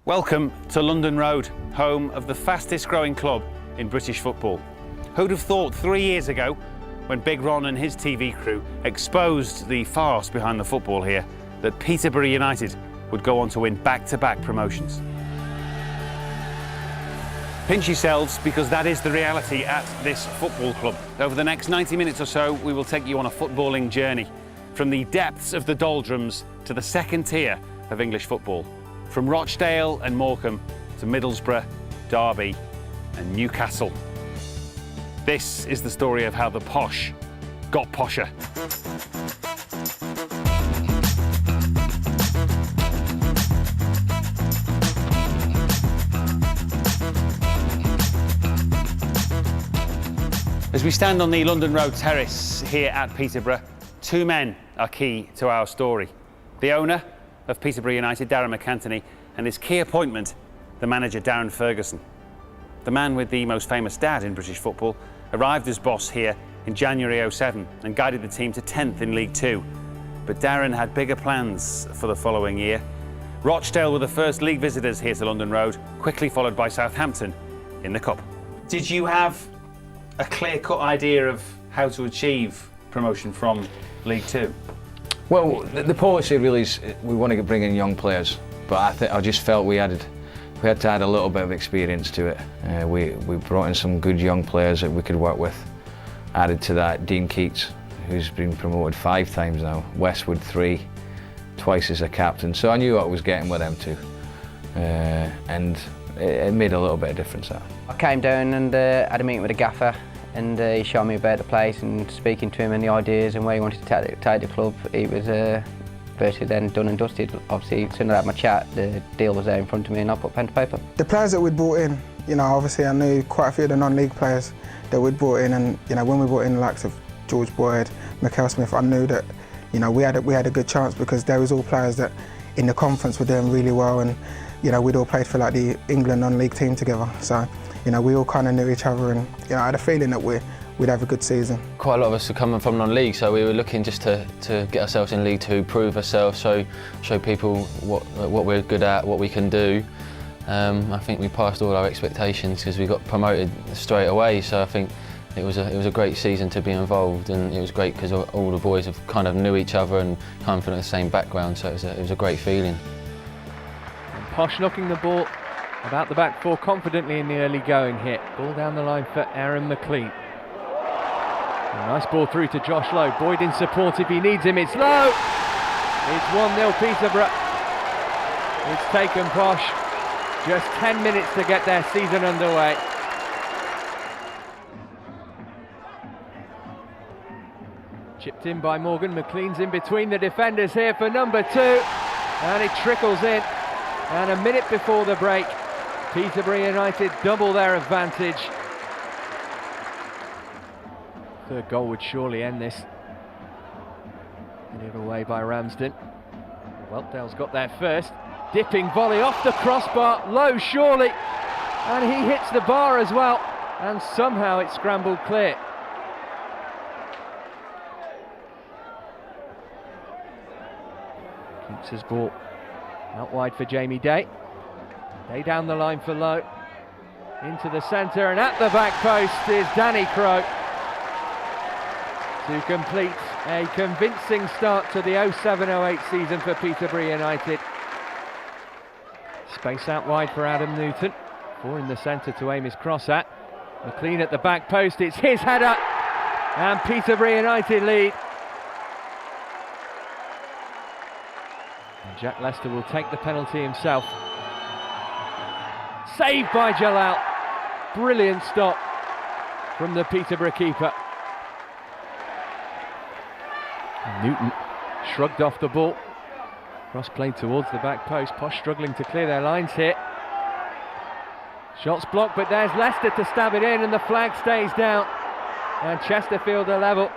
Welcome to London Road, home of the fastest growing club in British football. Who'd have thought 3 years ago, when Big Ron and his TV crew exposed the farce behind the football here, that Peterborough United would go on to win back-to-back promotions. Pinch yourselves, because that is the reality at this football club. Over the next 90 minutes or so, we will take you on a footballing journey from the depths of the doldrums to the second tier of English football. From Rochdale and Morecambe to Middlesbrough, Derby and Newcastle. This is the story of how the Posh got posher. As we stand on the London Road terrace here at Peterborough, two men are key to our story. The owner of Peterborough United, Darren McAntony, and his key appointment, the manager, Darren Ferguson. The man with the most famous dad in British football arrived as boss here in January '07 and guided the team to 10th in League Two. But Darren had bigger plans for the following year. Rochdale were the first league visitors here to London Road, quickly followed by Southampton in the Cup. Did you have a clear-cut idea of how to achieve promotion from League Two? Well, the policy really is we want to bring in young players, but I just felt we had to add a little bit of experience to it. We brought in some good young players that we could work with. Added to that Dean Keats, who's been promoted 5 times now, Westwood 3, twice as a captain. So I knew what I was getting with them too, and it made a little bit of difference. That I came down and had a meeting with the gaffer, and he showed me about the place, and speaking to him and the ideas and where he wanted to take the club, it was virtually then done and dusted. Obviously, as soon as I had my chat, the deal was there in front of me and I put pen to paper. The players that we'd brought in, obviously I knew quite a few of the non-league players that we'd brought in, and when we brought in the likes of George Boyd, Mikel Smith, I knew that we had a good chance, because they was all players that in the conference were doing really well, and we'd all played for like the England non-league team together. So we all kind of knew each other, and I had a feeling that we'd have a good season. Quite a lot of us are coming from non-league, so we were looking just to get ourselves in League Two, prove ourselves, show people what we're good at, what we can do. I think we passed all our expectations because we got promoted straight away. So I think it was a great season to be involved, and it was great because all the boys have kind of knew each other and come from the same background. So it was a great feeling. And Posh knocking the ball about the back four confidently in the early going hit. Ball down the line for Aaron McLean. A nice ball through to Josh Lowe. Boyd in support if he needs him. It's Lowe. It's 1-0 Peterborough. It's taken Posh just 10 minutes to get their season underway. Chipped in by Morgan. McLean's in between the defenders here for number 2. And it trickles in. And a minute before the break, Peterborough United double their advantage. Third goal would surely end this. Headed away by Ramsden. Weltdale's got there first. Dipping volley off the crossbar. Low surely. And he hits the bar as well. And somehow it's scrambled clear. Keeps his ball out wide for Jamie Day. Day down the line for Lowe. Into the centre, and at the back post is Danny Crowe to complete a convincing start to the 07-08 season for Peterborough United. Space out wide for Adam Newton. 4 in the centre to aim his cross at. McLean at the back post, it's his header, and Peterborough United lead. And Jack Lester will take the penalty himself. Saved by Jalal. Brilliant stop from the Peterborough keeper. Newton shrugged off the ball. Cross played towards the back post. Posh struggling to clear their lines here. Shots blocked, but there's Leicester to stab it in, and the flag stays down. And Chesterfield are level.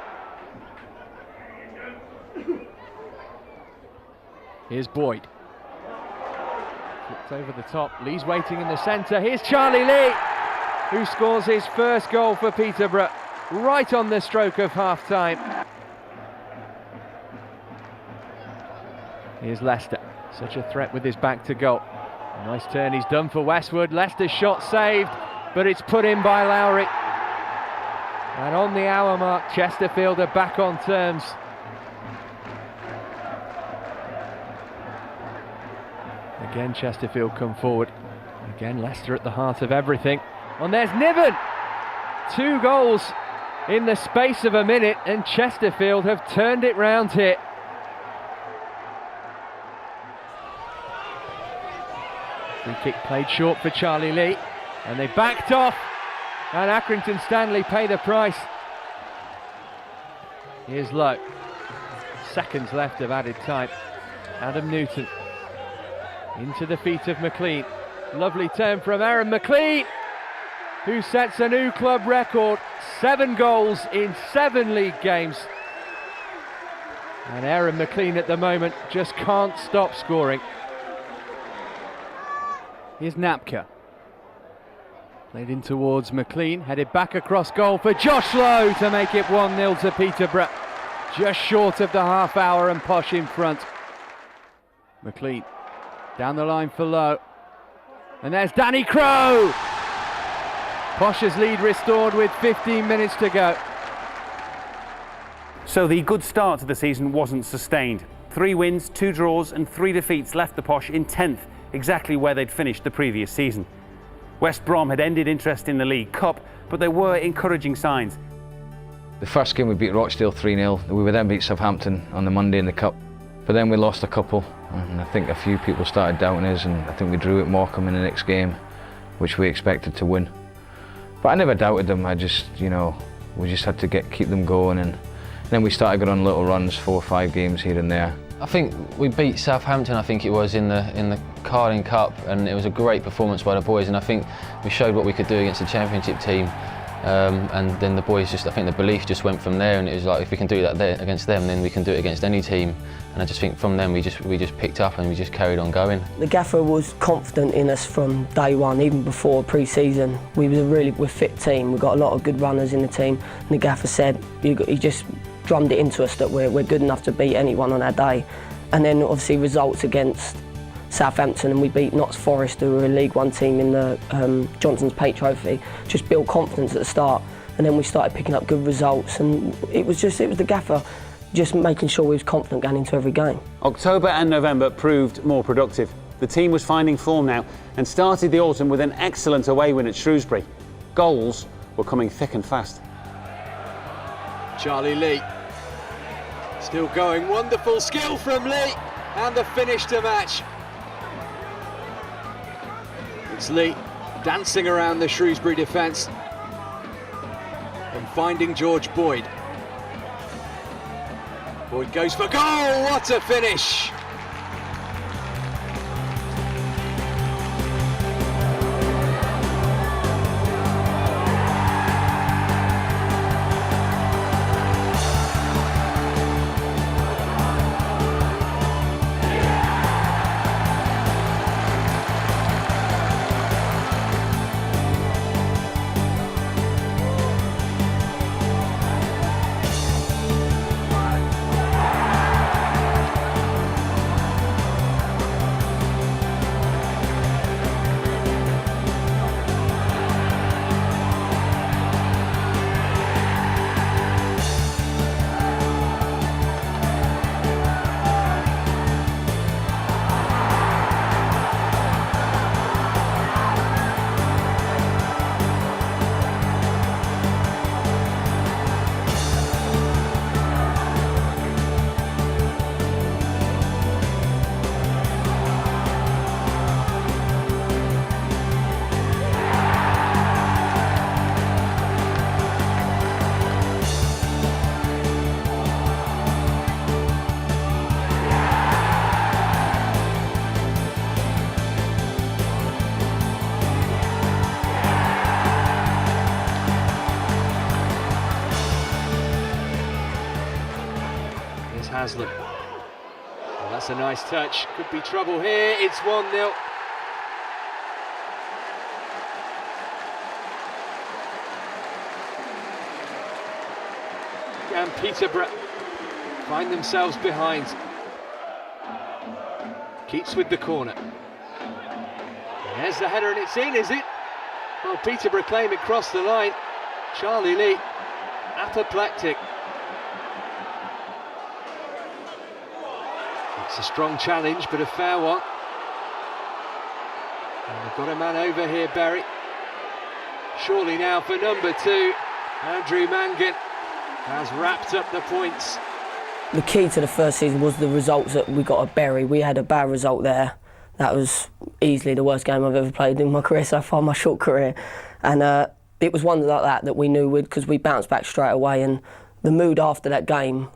Here's Boyd. Flipped over the top. Lee's waiting in the centre. Here's Charlie Lee, who scores his first goal for Peterborough right on the stroke of half-time. Here's Leicester. Such a threat with his back to goal. Nice turn he's done for Westwood. Leicester's shot saved, but it's put in by Lowry. And on the hour mark, Chesterfield are back on terms. Again, Chesterfield come forward. Again, Leicester at the heart of everything. And there's Niven! 2 goals in the space of a minute, and Chesterfield have turned it round here. Free kick played short for Charlie Lee, and they backed off, and Accrington Stanley pay the price. Here's Lowe. Seconds left of added time. Adam Newton into the feet of McLean. Lovely turn from Aaron McLean, who sets a new club record. 7 goals in 7 league games. And Aaron McLean at the moment just can't stop scoring. Here's Napka. Played in towards McLean, headed back across goal for Josh Lowe to make it 1-0 to Peterborough. Just short of the half hour and Posh in front. McLean down the line for Lowe. And there's Danny Crowe! Posh's lead restored with 15 minutes to go. So the good start to the season wasn't sustained. 3 wins, 2 draws and 3 defeats left the Posh in 10th, exactly where they'd finished the previous season. West Brom had ended interest in the League Cup, but there were encouraging signs. The first game we beat Rochdale 3-0. We would then beat Southampton on the Monday in the Cup. But then we lost a couple, and I think a few people started doubting us, and I think we drew at Morecambe in the next game, which we expected to win. But I never doubted them. I just, we just had to keep them going, and then we started going on little runs, 4 or 5 games here and there. I think we beat Southampton, I think it was, in the Carling Cup, and it was a great performance by the boys, and I think we showed what we could do against the Championship team. And then the boys I think the belief just went from there, and it was like, if we can do that there against them, then we can do it against any team. And I just think from them we just picked up and we just carried on going. The gaffer was confident in us from day one, even before pre-season. We're a fit team. We've got a lot of good runners in the team. And the gaffer said, he just drummed it into us that we're good enough to beat anyone on our day. And then obviously results against Southampton, and we beat Notts Forest, who were a League One team in the Johnson's Pate Trophy. Just built confidence at the start, and then we started picking up good results, and it was the gaffer just making sure we was confident going into every game. October and November proved more productive. The team was finding form now and started the autumn with an excellent away win at Shrewsbury. Goals were coming thick and fast. Charlie Lee still going, wonderful skill from Lee, and the finish to match. It's Lee dancing around the Shrewsbury defence and finding George Boyd. Boyd goes for goal, what a finish! Haslam. Well, that's a nice touch. Could be trouble here. It's 1-0. And Peterborough find themselves behind. Keats with the corner. There's the header and it's in, is it? Well, Peterborough claim it crossed the line. Charlie Lee, apoplectic. It's a strong challenge, but a fair one. And they've got a man over here, Berry. Surely now for number 2, Andrew Mangan has wrapped up the points. The key to the first season was the results that we got at Bury. We had a bad result there. That was easily the worst game I've ever played in my career so far, my short career. And it was one like that we knew because we bounced back straight away, and the mood after that game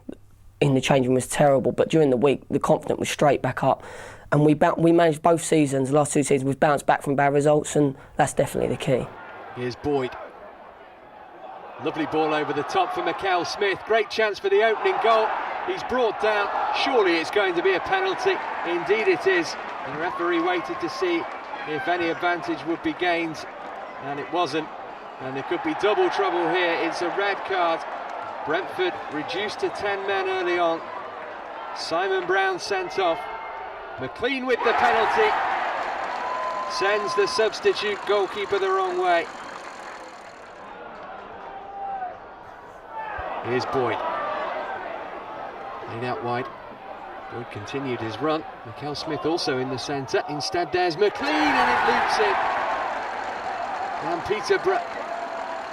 in the changing room was terrible, but during the week the confidence was straight back up, and we managed both seasons, the last 2 seasons, we've bounced back from bad results, and that's definitely the key. Here's Boyd. Lovely ball over the top for Mikel Smith. Great chance for the opening goal. He's brought down. Surely it's going to be a penalty. Indeed it is. The referee waited to see if any advantage would be gained, and it wasn't. And there could be double trouble here. It's a red card. Brentford reduced to 10 men early on. Simon Brown sent off. McLean with the penalty. Sends the substitute goalkeeper the wrong way. Here's Boyd. Laid out wide. Boyd continued his run. Mikel Smith also in the centre. Instead there's McLean and it loops in. And Peterborough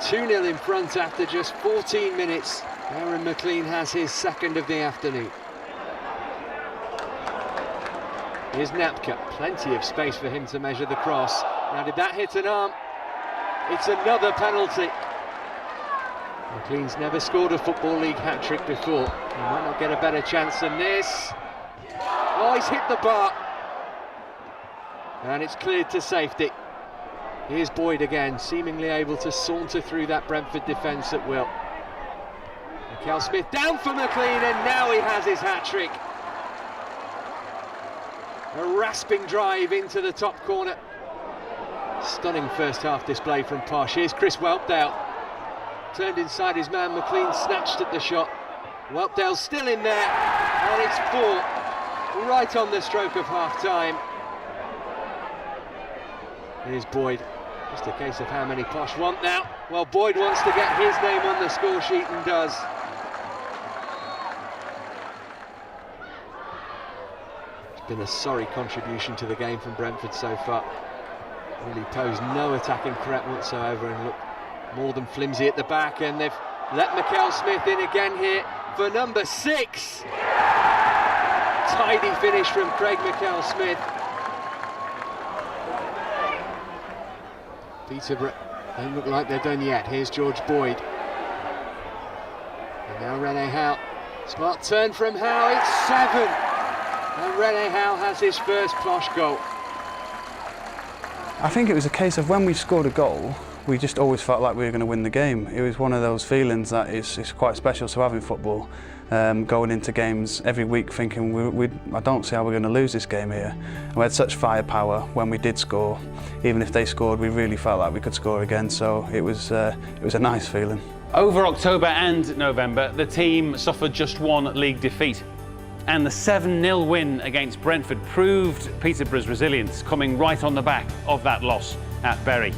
2-0 in front after just 14 minutes. Aaron McLean has his second of the afternoon. Here's Napka. Plenty of space for him to measure the cross. Now did that hit an arm? It's another penalty. McLean's never scored a Football League hat-trick before. He might not get a better chance than this. Oh, he's hit the bar. And it's cleared to safety. Here's Boyd again, seemingly able to saunter through that Brentford defence at will. Mikel Smith down for McLean, and now he has his hat-trick. A rasping drive into the top corner. Stunning first half display from Posh. Here's Chris Whelpdale. Turned inside his man, McLean snatched at the shot. Whelpdale's still in there, and it's 4, right on the stroke of half-time. Here's Boyd. Just a case of how many Posh want now. Well, Boyd wants to get his name on the score sheet and does. It's been a sorry contribution to the game from Brentford so far. Really posed no attacking threat whatsoever and looked more than flimsy at the back, and they've let Mikel Smith in again here for number 6. Tidy finish from Craig Mikel Smith. Peterborough don't look like they're done yet. Here's George Boyd. And now Rene Howe. Smart turn from Howe, it's 7. And Rene Howe has his first Posh goal. I think it was a case of when we scored a goal, we just always felt like we were going to win the game. It was one of those feelings that is quite special to have in football. Going into games every week thinking, I don't see how we're going to lose this game here. And we had such firepower when we did score. Even if they scored, we really felt like we could score again. So it was a nice feeling. Over October and November, the team suffered just one league defeat. And the 7-0 win against Brentford proved Peterborough's resilience, coming right on the back of that loss at Bury.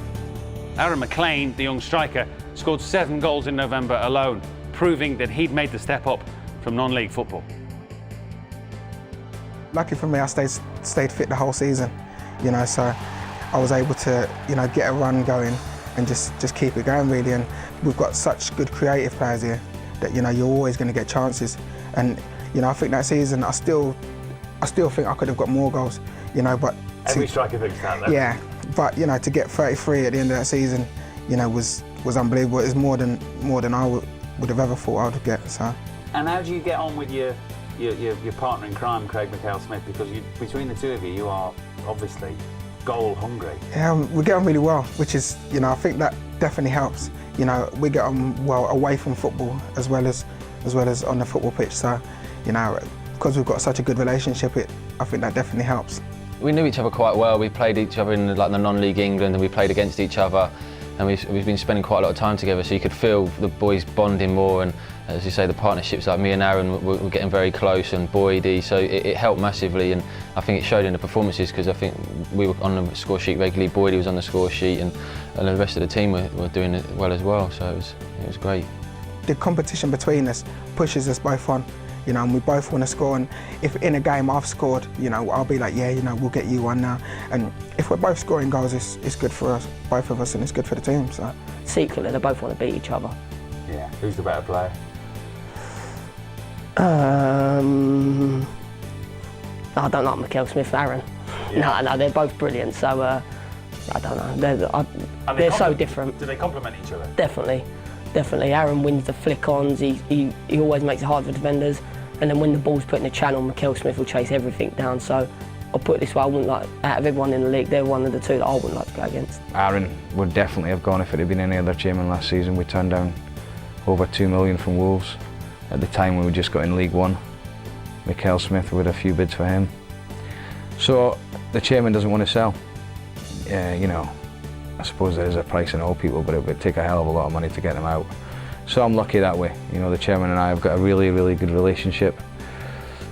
Aaron McLean, the young striker, scored 7 goals in November alone, proving that he'd made the step up from non-league football. Lucky for me, I stayed fit the whole season, so I was able to, get a run going and just keep it going really. And we've got such good creative players here that, you're always going to get chances. And, I think that season, I still think I could have got more goals, but... Every striker thinks that, though. Yeah, but, to get 33 at the end of that season, was unbelievable. It was more than I would have ever thought I would get, so... And how do you get on with your partner in crime, Craig Mikel Smith? Because between the two of you are obviously goal hungry. Yeah, we get on really well, which is, I think that definitely helps. We get on well away from football as well as on the football pitch. So, because we've got such a good relationship, I think that definitely helps. We knew each other quite well. We played each other in the non-league England, and we played against each other. And we've been spending quite a lot of time together, so you could feel the boys bonding more. And as you say, the partnerships like me and Aaron were getting very close, and Boydie, so it helped massively, and I think it showed in the performances, because I think we were on the score sheet regularly, Boydie was on the score sheet, and the rest of the team were doing it well as well, so it was great. The competition between us pushes us both on, you know, and we both want to score, and if in a game I've scored, you know, I'll be like, yeah, you know, we'll get you one now, and if we're both scoring goals, it's good for us, both of us, and it's good for the team. So secretly, they both want to beat each other. Yeah. Who's the better player? I don't like Mikel Smith, Aaron. Yeah. No, they're both brilliant. So I don't know. They're so different. Do they complement each other? Definitely. Aaron wins the flick-ons. He always makes it hard for defenders. And then when the ball's put in the channel, Mikel Smith will chase everything down. So I'll put it this way: I wouldn't like, out of everyone in the league, they're one of the two that I wouldn't like to go against. Aaron would definitely have gone if it had been any other chairman last season. We turned down over 2 million from Wolves. At the time we were just got in League One. Mikel Smith with a few bids for him. So the chairman doesn't want to sell. You know, I suppose there is a price in all people, but it would take a hell of a lot of money to get them out. So I'm lucky that way. You know, the chairman and I have got a really, really good relationship.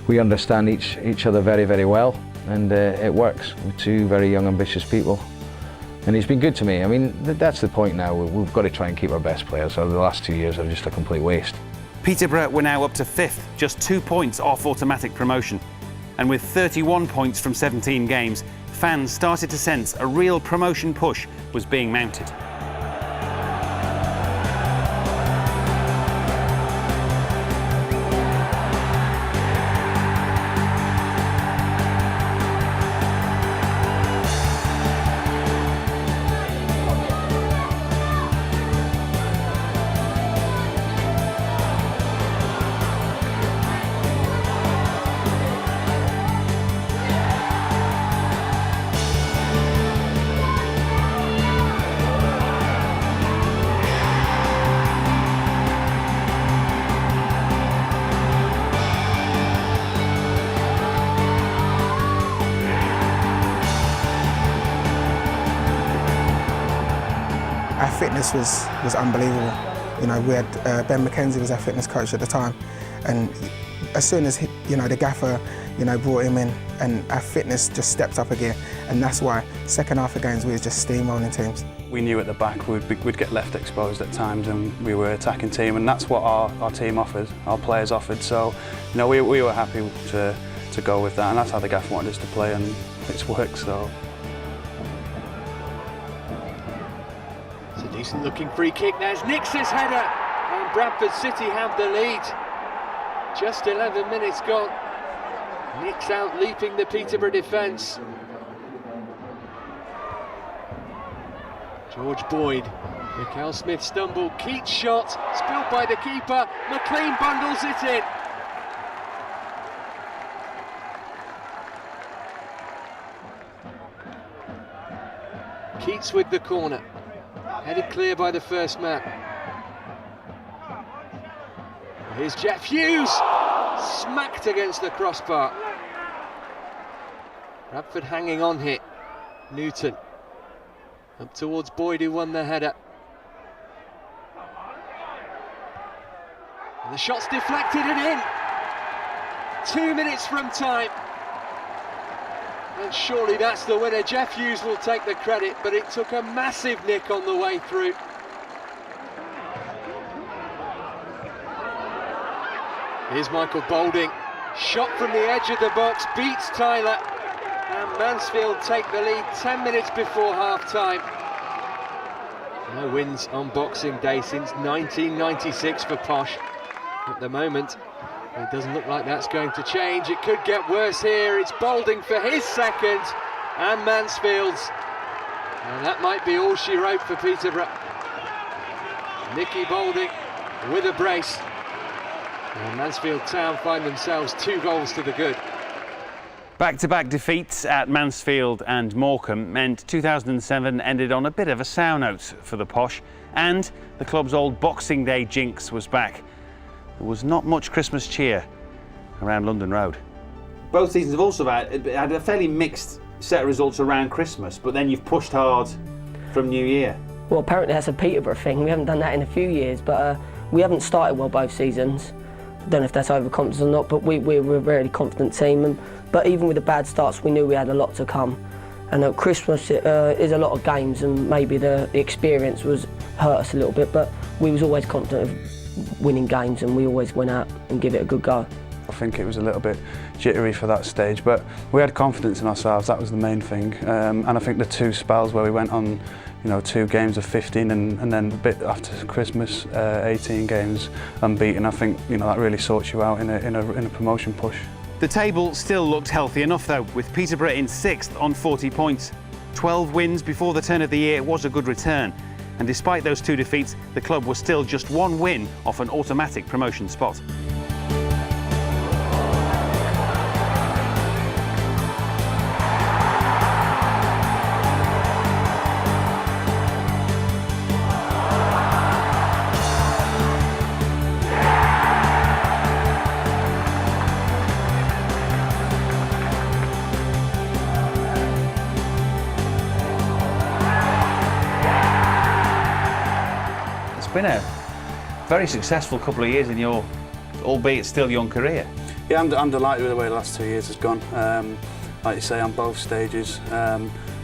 We understand each other very, very well, and it works. We're two very young, ambitious people. And he's been good to me. I mean, that's the point now. We've got to try and keep our best players. So the last 2 years are just a complete waste. Peterborough were now up to 5th, just 2 points off automatic promotion. And with 31 points from 17 games, fans started to sense a real promotion push was being mounted. Our fitness was unbelievable. You know, we had Ben McKenzie was our fitness coach at the time, and as soon as the gaffer brought him in, and our fitness just stepped up again, and that's why second half of games we were just steamrolling teams. We knew at the back we'd get left exposed at times, and we were attacking team, and that's what our team offered, our players offered. So, you know, we were happy to go with that, and that's how the gaffer wanted us to play, and it's worked. So. Decent looking free kick. There's Nix's header, and Bradford City have the lead. Just 11 minutes gone. Nix out leaping the Peterborough defence. George Boyd, Mikel Smith stumbled, Keats shot, spilled by the keeper, McLean bundles it in. Keats with the corner. Headed clear by the first man. Here's Jeff Hughes, smacked against the crossbar. Bradford hanging on here. Newton up towards Boyd, who won the header. And the shot's deflected and in. 2 minutes from time. And surely that's the winner. Jeff Hughes will take the credit, but it took a massive nick on the way through. Here's Michael Boulding. Shot from the edge of the box, beats Tyler. And Mansfield take the lead 10 minutes before half-time. No wins on Boxing Day since 1996 for Posh. At the moment, it doesn't look like that's going to change. It could get worse here. It's Boulding for his second, and Mansfield's. And that might be all she wrote for Peterborough. Nicky Boulding with a brace. And Mansfield Town find themselves 2 goals to the good. Back-to-back defeats at Mansfield and Morecambe meant 2007 ended on a bit of a sour note for the Posh, and the club's old Boxing Day jinx was back. There was not much Christmas cheer around London Road. Both seasons have also had a fairly mixed set of results around Christmas, but then you've pushed hard from New Year. Well, apparently that's a Peterborough thing. We haven't done that in a few years, but We haven't started well both seasons. I don't know if that's overconfidence or not, but we're a really confident team. But even with the bad starts, we knew we had a lot to come. And at Christmas is a lot of games, and maybe the experience was hurt us a little bit, but we was always confident of winning games, and we always went out and give it a good go. I think it was a little bit jittery for that stage, but we had confidence in ourselves. That was the main thing. And I think the 2 spells where we went on, 2 games of 15 and then a bit after Christmas, 18 games unbeaten. I think that really sorts you out in a promotion push. The table still looked healthy enough though, with Peterborough in 6th on 40 points. 12 wins before the turn of the year was a good return. And despite those 2 defeats, the club was still just 1 win off an automatic promotion spot. It's been a very successful couple of years in your, albeit still young, career. Yeah, I'm delighted with the way the last 2 years has gone. Like you say, on both stages. I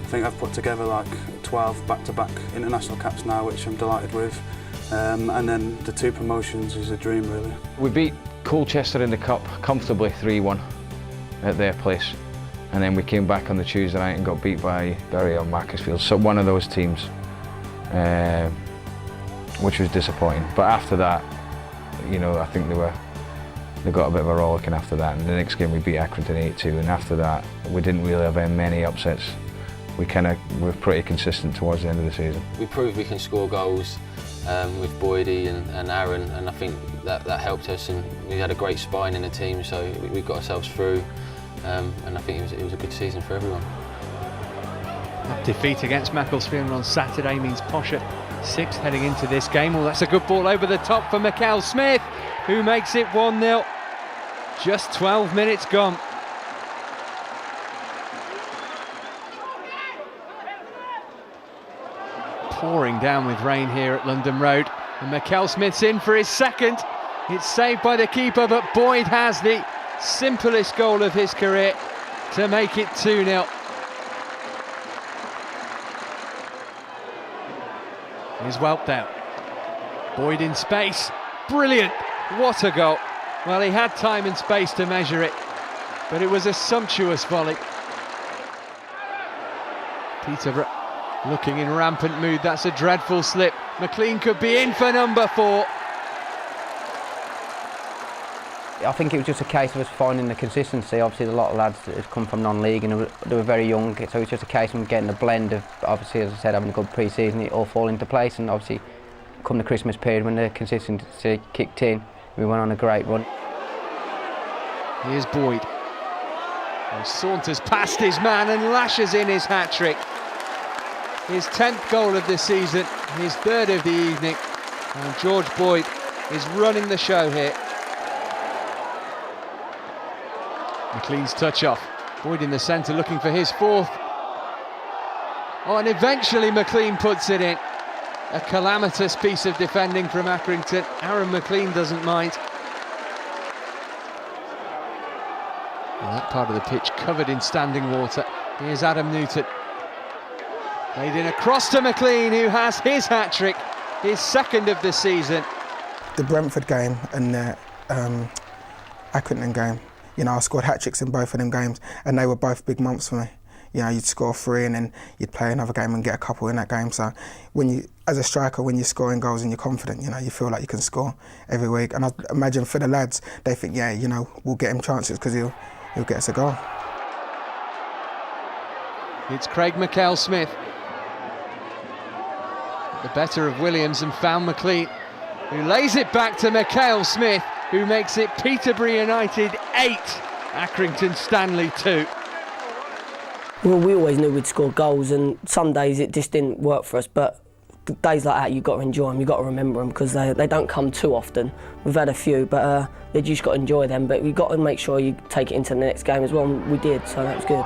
think I've put together like 12 back-to-back international caps now, which I'm delighted with. And then the 2 promotions is a dream, really. We beat Colchester in the Cup comfortably 3-1 at their place. And then we came back on the Tuesday night and got beat by Bury on Macclesfield. So one of those teams, which was disappointing. But after that, I think they got a bit of a rollicking after that. And the next game we beat Accrington 8-2, and after that we didn't really have many upsets. We were pretty consistent towards the end of the season. We proved we can score goals with Boydie and Aaron, and I think that helped us, and we had a great spine in the team, so we got ourselves through, and I think it was a good season for everyone. That defeat against Macclesfield on Saturday means Posh at 6th heading into this game. Well, that's a good ball over the top for Mikel Smith, who makes it 1-0. Just 12 minutes gone. Pouring down with rain here at London Road, and Mikel Smith's in for his 2nd. It's saved by the keeper, but Boyd has the simplest goal of his career to make it 2-0. Here's Welp out. Boyd in space. Brilliant! What a goal. Well, he had time and space to measure it, but it was a sumptuous volley. Peterborough looking in rampant mood. That's a dreadful slip. McLean could be in for number 4. I think it was just a case of us finding the consistency. Obviously, a lot of lads that had come from non-league and they were very young, so it's just a case of getting a blend of, obviously, as I said, having a good pre-season, it all fall into place, and obviously, come the Christmas period when the consistency kicked in, we went on a great run. Here's Boyd. He saunters past his man and lashes in his hat-trick. His 10th goal of the season, his 3rd of the evening, and George Boyd is running the show here. McLean's touch off. Boyd in the centre looking for his 4th. Oh, and eventually McLean puts it in. A calamitous piece of defending from Accrington. Aaron McLean doesn't mind. And that part of the pitch covered in standing water. Here's Adam Newton. Played in across to McLean, who has his hat-trick, his 2nd of the season. The Brentford game and the Accrington game, I scored hat-tricks in both of them games, and they were both big months for me. You'd score 3 and then you'd play another game and get a couple in that game. So as a striker, when you're scoring goals and you're confident, you feel like you can score every week. And I imagine for the lads, they think, we'll get him chances because he'll get us a goal. It's Craig Mikel Smith. The better of Williams and found McLean, who lays it back to Mikel Smith, who makes it Peterborough United 8, Accrington Stanley 2. Well, we always knew we'd score goals, and some days it just didn't work for us, but days like that, you've got to enjoy them, you've got to remember them, because they don't come too often. We've had a few, but you just got to enjoy them, but you've got to make sure you take it into the next game as well, and we did, so that was good.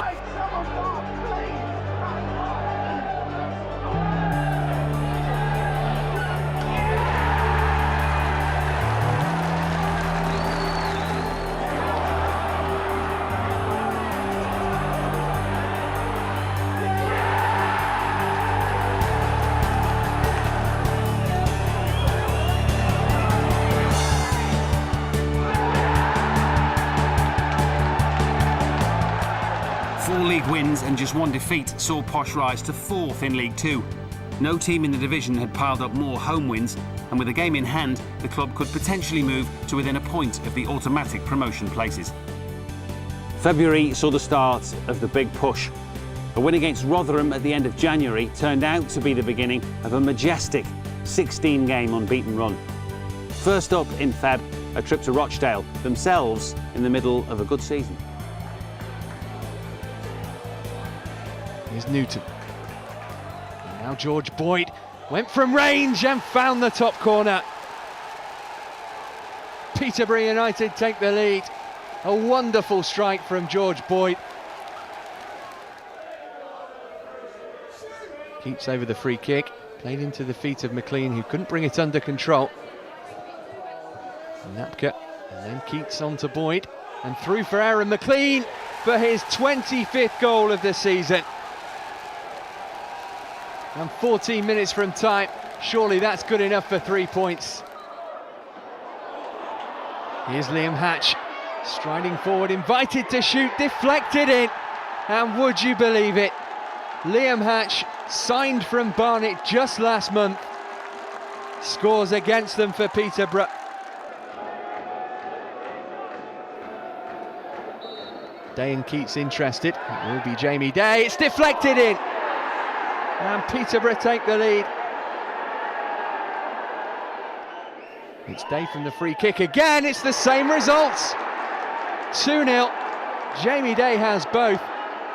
wins and just one defeat saw Posh rise to 4th in League Two. No team in the division had piled up more home wins, and with a game in hand, the club could potentially move to within a point of the automatic promotion places. February saw the start of the big push. A win against Rotherham at the end of January turned out to be the beginning of a majestic 16-game unbeaten run. First up in Feb, a trip to Rochdale, themselves in the middle of a good season. Here's Newton. Now George Boyd went from range and found the top corner. Peterborough United take the lead. A wonderful strike from George Boyd. Keeps over the free kick, played into the feet of McLean, who couldn't bring it under control. Napka, and then Keats on to Boyd, and through for Aaron McLean for his 25th goal of the season. And 14 minutes from time, surely that's good enough for 3 points. Here's Liam Hatch, striding forward, invited to shoot, deflected in, and would you believe it, Liam Hatch, signed from Barnet just last month, scores against them for Peterborough. Day and Keats interested, it will be Jamie Day, it's deflected in, and Peterborough take the lead. It's Day from the free kick again, it's the same results. 2-0, Jamie Day has both.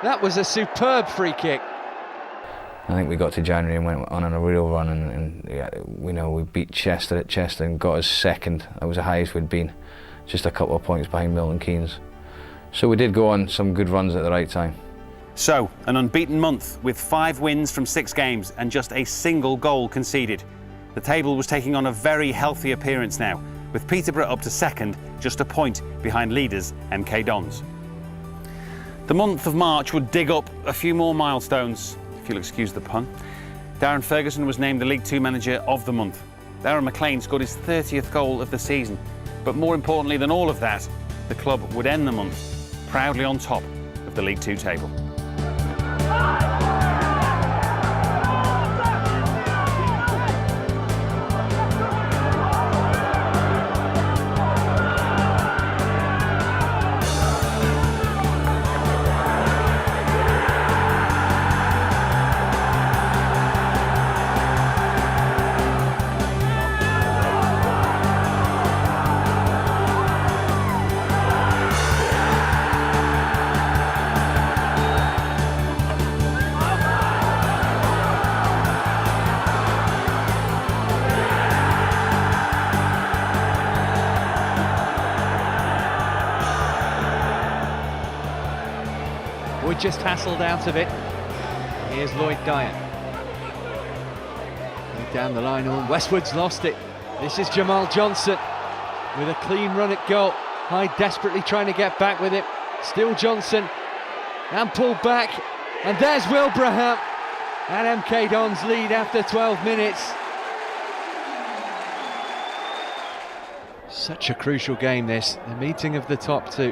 That was a superb free kick. I think we got to January and went on a real run, and yeah, we know we beat Chester at Chester and got us second. That was the highest we'd been, just a couple of points behind Milton Keynes. So we did go on some good runs at the right time. So, an unbeaten month with 5 wins from 6 games and just a single goal conceded. The table was taking on a very healthy appearance now, with Peterborough up to second, just a point behind leaders MK Dons. The month of March would dig up a few more milestones, if you'll excuse the pun. Darren Ferguson was named the League Two Manager of the Month. Aaron McLean scored his 30th goal of the season. But more importantly than all of that, the club would end the month proudly on top of the League Two table. Wood just hassled out of it. Here's Lloyd Dyer. Down the line, Westwood's lost it. This is Jamal Johnson with a clean run at goal. Hyde desperately trying to get back with it. Still Johnson, and pulled back. And there's Wilbraham. And MK Dons lead after 12 minutes. Such a crucial game this, the meeting of the top two.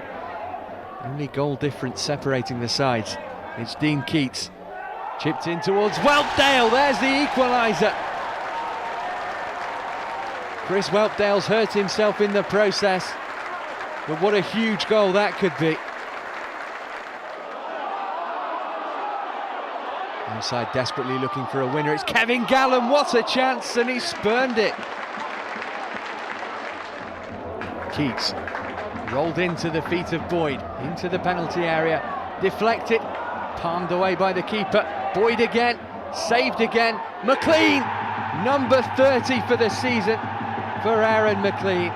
Only goal difference separating the sides. It's Dean Keats. Chipped in towards Whelpdale, there's the equaliser. Chris Whelpdale's hurt himself in the process, but what a huge goal that could be. Inside desperately looking for a winner, it's Kevin Gallen, what a chance, and he spurned it. Keats rolled into the feet of Boyd, into the penalty area, deflected, palmed away by the keeper. Boyd again, saved again. McLean, number 30 for the season for Aaron McLean.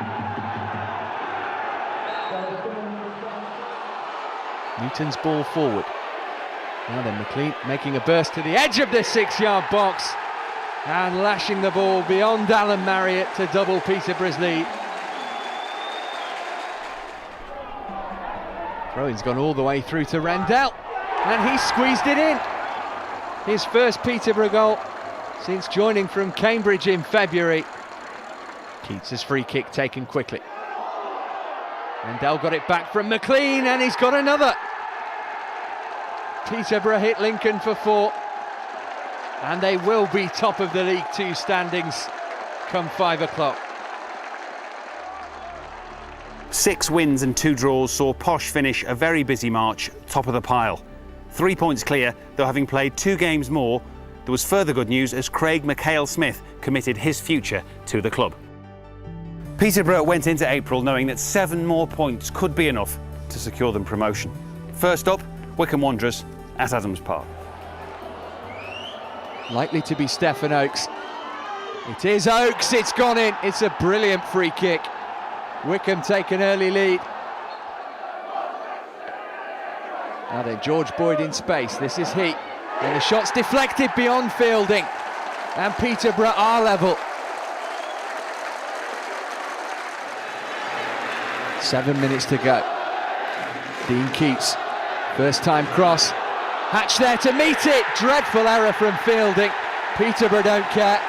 Newton's ball forward. Now then, McLean making a burst to the edge of the 6-yard box and lashing the ball beyond Alan Marriott to double Peterborough's lead. Throw-in's gone all the way through to Rendell, and he squeezed it in. His first Peterborough goal since joining from Cambridge in February. Keats' free kick taken quickly. Rendell got it back from McLean, and he's got another. Peterborough hit Lincoln for 4, and they will be top of the League Two standings come 5 o'clock. 6 wins and 2 draws saw Posh finish a very busy March top of the pile. 3 points clear, though having played 2 games more, there was further good news as Craig McHale-Smith committed his future to the club. Peterborough went into April knowing that 7 more points could be enough to secure them promotion. First up, Wycombe Wanderers at Adams Park. Likely to be Stephen Oakes. It is Oakes, it's gone in. It's a brilliant free kick. Wycombe take an early lead. Now then, George Boyd in space. This is Heat. And the shot's deflected beyond Fielding. And Peterborough are level. 7 minutes to go. Dean Keats, first time cross. Hatch there to meet it. Dreadful error from Fielding. Peterborough don't care.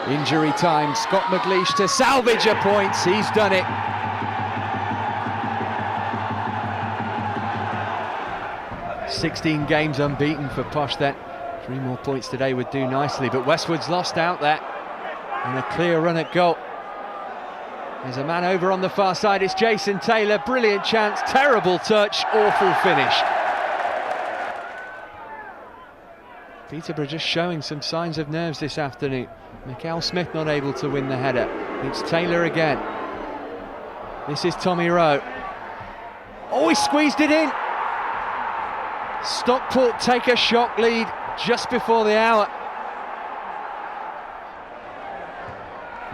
Injury time. Scott McLeish to salvage a point. He's done it. "16 games unbeaten for Posh then. 3 more points today would do nicely, but Westwood's lost out there. And a clear run at goal. There's a man over on the far side, it's Jason Taylor. Brilliant chance, terrible touch, awful finish. Peterborough just showing some signs of nerves this afternoon. McHale-Smith not able to win the header. It's Taylor again. This is Tommy Rowe. Oh, he squeezed it in. Stockport take a shock lead just before the hour.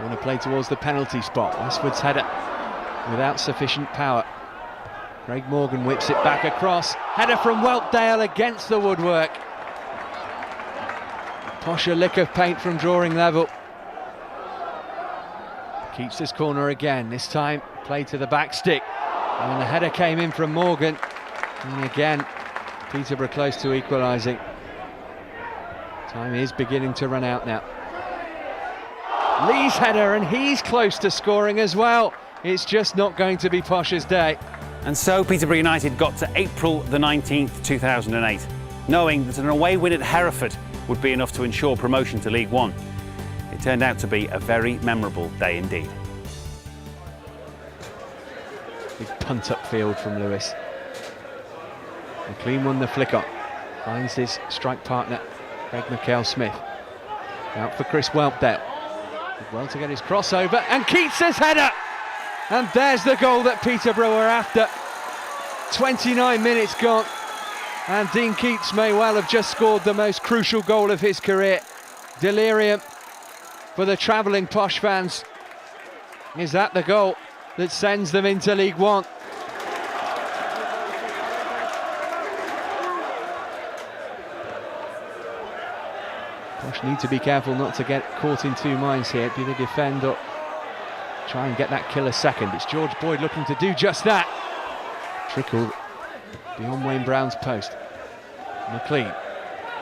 Want to play towards the penalty spot. Westwood's header without sufficient power. Craig Morgan whips it back across. Header from Whelpdale against the woodwork. Posh a lick of paint from drawing level. Keeps this corner again. This time played to the back stick. And the header came in from Morgan. And again, Peterborough close to equalising. Time is beginning to run out now. Lee's header, and he's close to scoring as well. It's just not going to be Posh's day. And so Peterborough United got to April the 19th, 2008, knowing that an away win at Hereford would be enough to ensure promotion to League One. It turned out to be a very memorable day indeed. Big punt upfield from Lewis. McLean won the flick on. Finds his strike partner, Craig McHale-Smith. Out for Chris Whelpdale. Did well to get his crossover, and Keats' header! And there's the goal that Peterborough were after. 29 minutes gone, and Dean Keats may well have just scored the most crucial goal of his career. Delirium for the travelling Posh fans. Is that the goal that sends them into League One? Posh need to be careful not to get caught in 2 minds here. Be the defend or try and get that killer second. It's George Boyd looking to do just that. Trickle beyond Wayne Brown's post. McLean.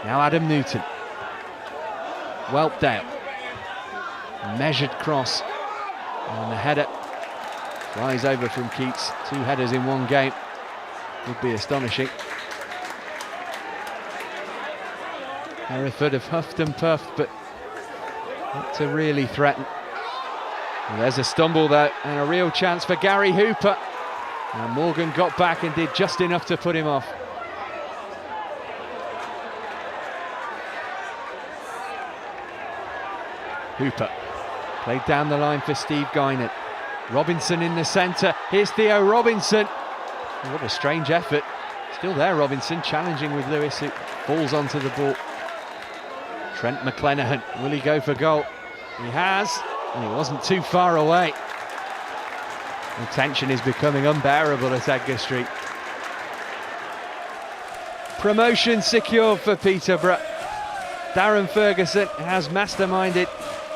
Now Adam Newton. Whelpdale. Measured cross. And the header flies over from Keats. 2 headers in 1 game. Would be astonishing. Hereford have huffed and puffed, but not to really threaten. And there's a stumble though, and a real chance for Gary Hooper. And Morgan got back and did just enough to put him off. Hooper played down the line for Steve Guinan. Robinson in the centre. Here's Theo Robinson. What a strange effort. Still there, Robinson, challenging with Lewis, who falls onto the ball. Trent McLenaghan, will he go for goal? He has, and he wasn't too far away. The tension is becoming unbearable at Edgar Street. Promotion secured for Peterborough. Darren Ferguson has masterminded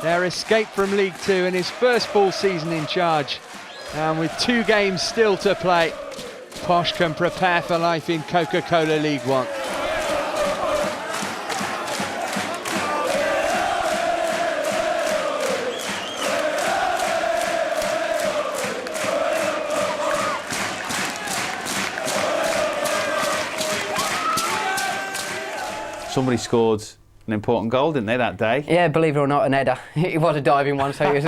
their escape from League Two in his first full season in charge. And with 2 games still to play, Posh can prepare for life in Coca-Cola League One. somebody scored an important goal, didn't they, that day? Yeah, believe it or not, an header. It was a diving one, so it was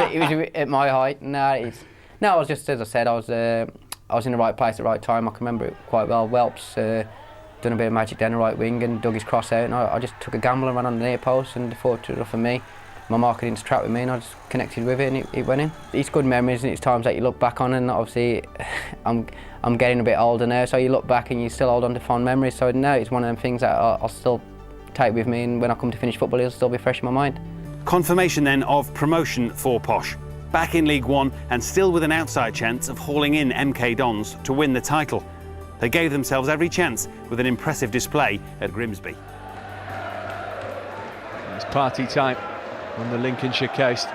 at my height. No, it was just, as I said, I was in the right place at the right time. I can remember it quite well. Welps done a bit of magic down the right wing and dug his cross out, and I just took a gamble and ran on the near post, and thought it was for me. My marker didn't trap with me, and I just connected with it, and it went in. It's good memories, and it's times that you look back on, and obviously I'm getting a bit older now, so you look back and you still hold on to fond memories. So no, it's one of them things that I'll still take with me, and when I come to finish football, it'll still be fresh in my mind. Confirmation then of promotion for Posh. Back in League One and still with an outside chance of hauling in MK Dons to win the title. They gave themselves every chance with an impressive display at Grimsby. It's party time on the Lincolnshire coast.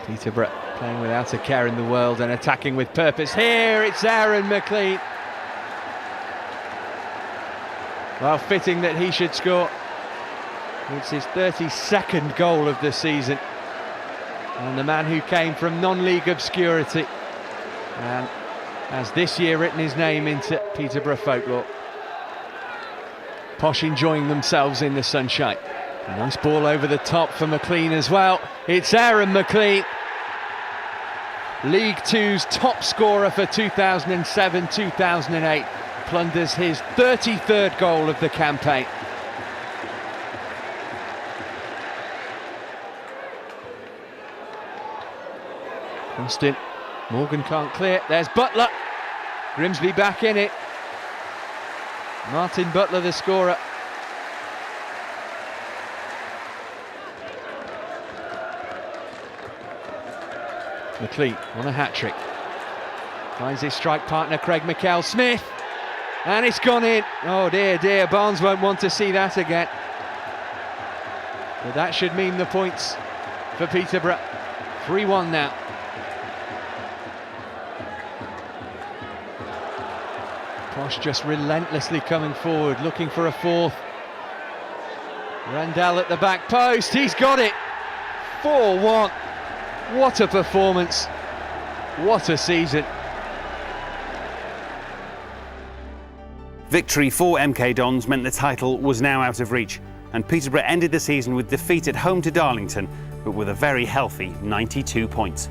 Peterborough playing without a care in the world and attacking with purpose. Here it's Aaron McLean. Well, fitting that he should score. It's his 32nd goal of the season. And the man who came from non-league obscurity and has this year written his name into Peterborough folklore. Posh enjoying themselves in the sunshine. A nice ball over the top for McLean as well. It's Aaron McLean, League Two's top scorer for 2007-2008. Plunders his 33rd goal of the campaign. Austin, Morgan can't clear. There's Butler. Grimsby back in it. Martin Butler, the scorer. McLean on a hat-trick. Finds his strike partner, Craig McKell-Smith. And it's gone in. Oh dear, dear. Barnes won't want to see that again. But that should mean the points for Peterborough. 3-1 now. Posh just relentlessly coming forward, looking for a fourth. Randall at the back post, he's got it! 4-1. What a performance. What a season. Victory for MK Dons meant the title was now out of reach, and Peterborough ended the season with defeat at home to Darlington, but with a very healthy 92 points.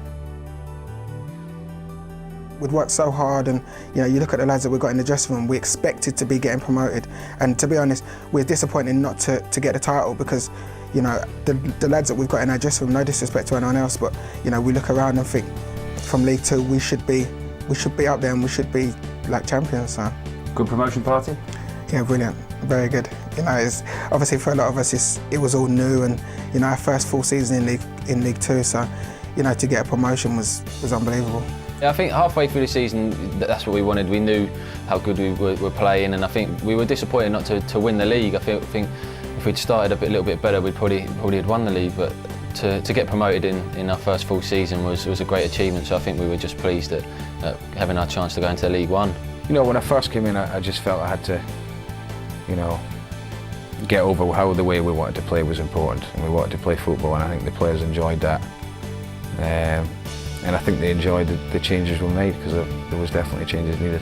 We'd worked so hard, and you look at the lads that we got in the dressing room, we expected to be getting promoted, and to be honest, we're disappointed not to get the title, because the lads that we've got in our dressing room, no disrespect to anyone else, but we look around and think from League Two we should be up there, and we should be like champions. So. Good promotion party? Yeah, brilliant, very good. It's obviously for a lot of us it was all new, and our first full season in League Two, so to get a promotion was unbelievable. Yeah, I think halfway through the season, that's what we wanted. We knew how good we were playing, and I think we were disappointed not to win the league. I think if we'd started a little bit better, we'd probably had won the league. But to get promoted in our first full season was a great achievement. So I think we were just pleased at having our chance to go into League One. When I first came in, I just felt I had to, get over how the way we wanted to play was important, and we wanted to play football, and I think the players enjoyed that. And I think they enjoyed the changes we made, because there was definitely changes needed.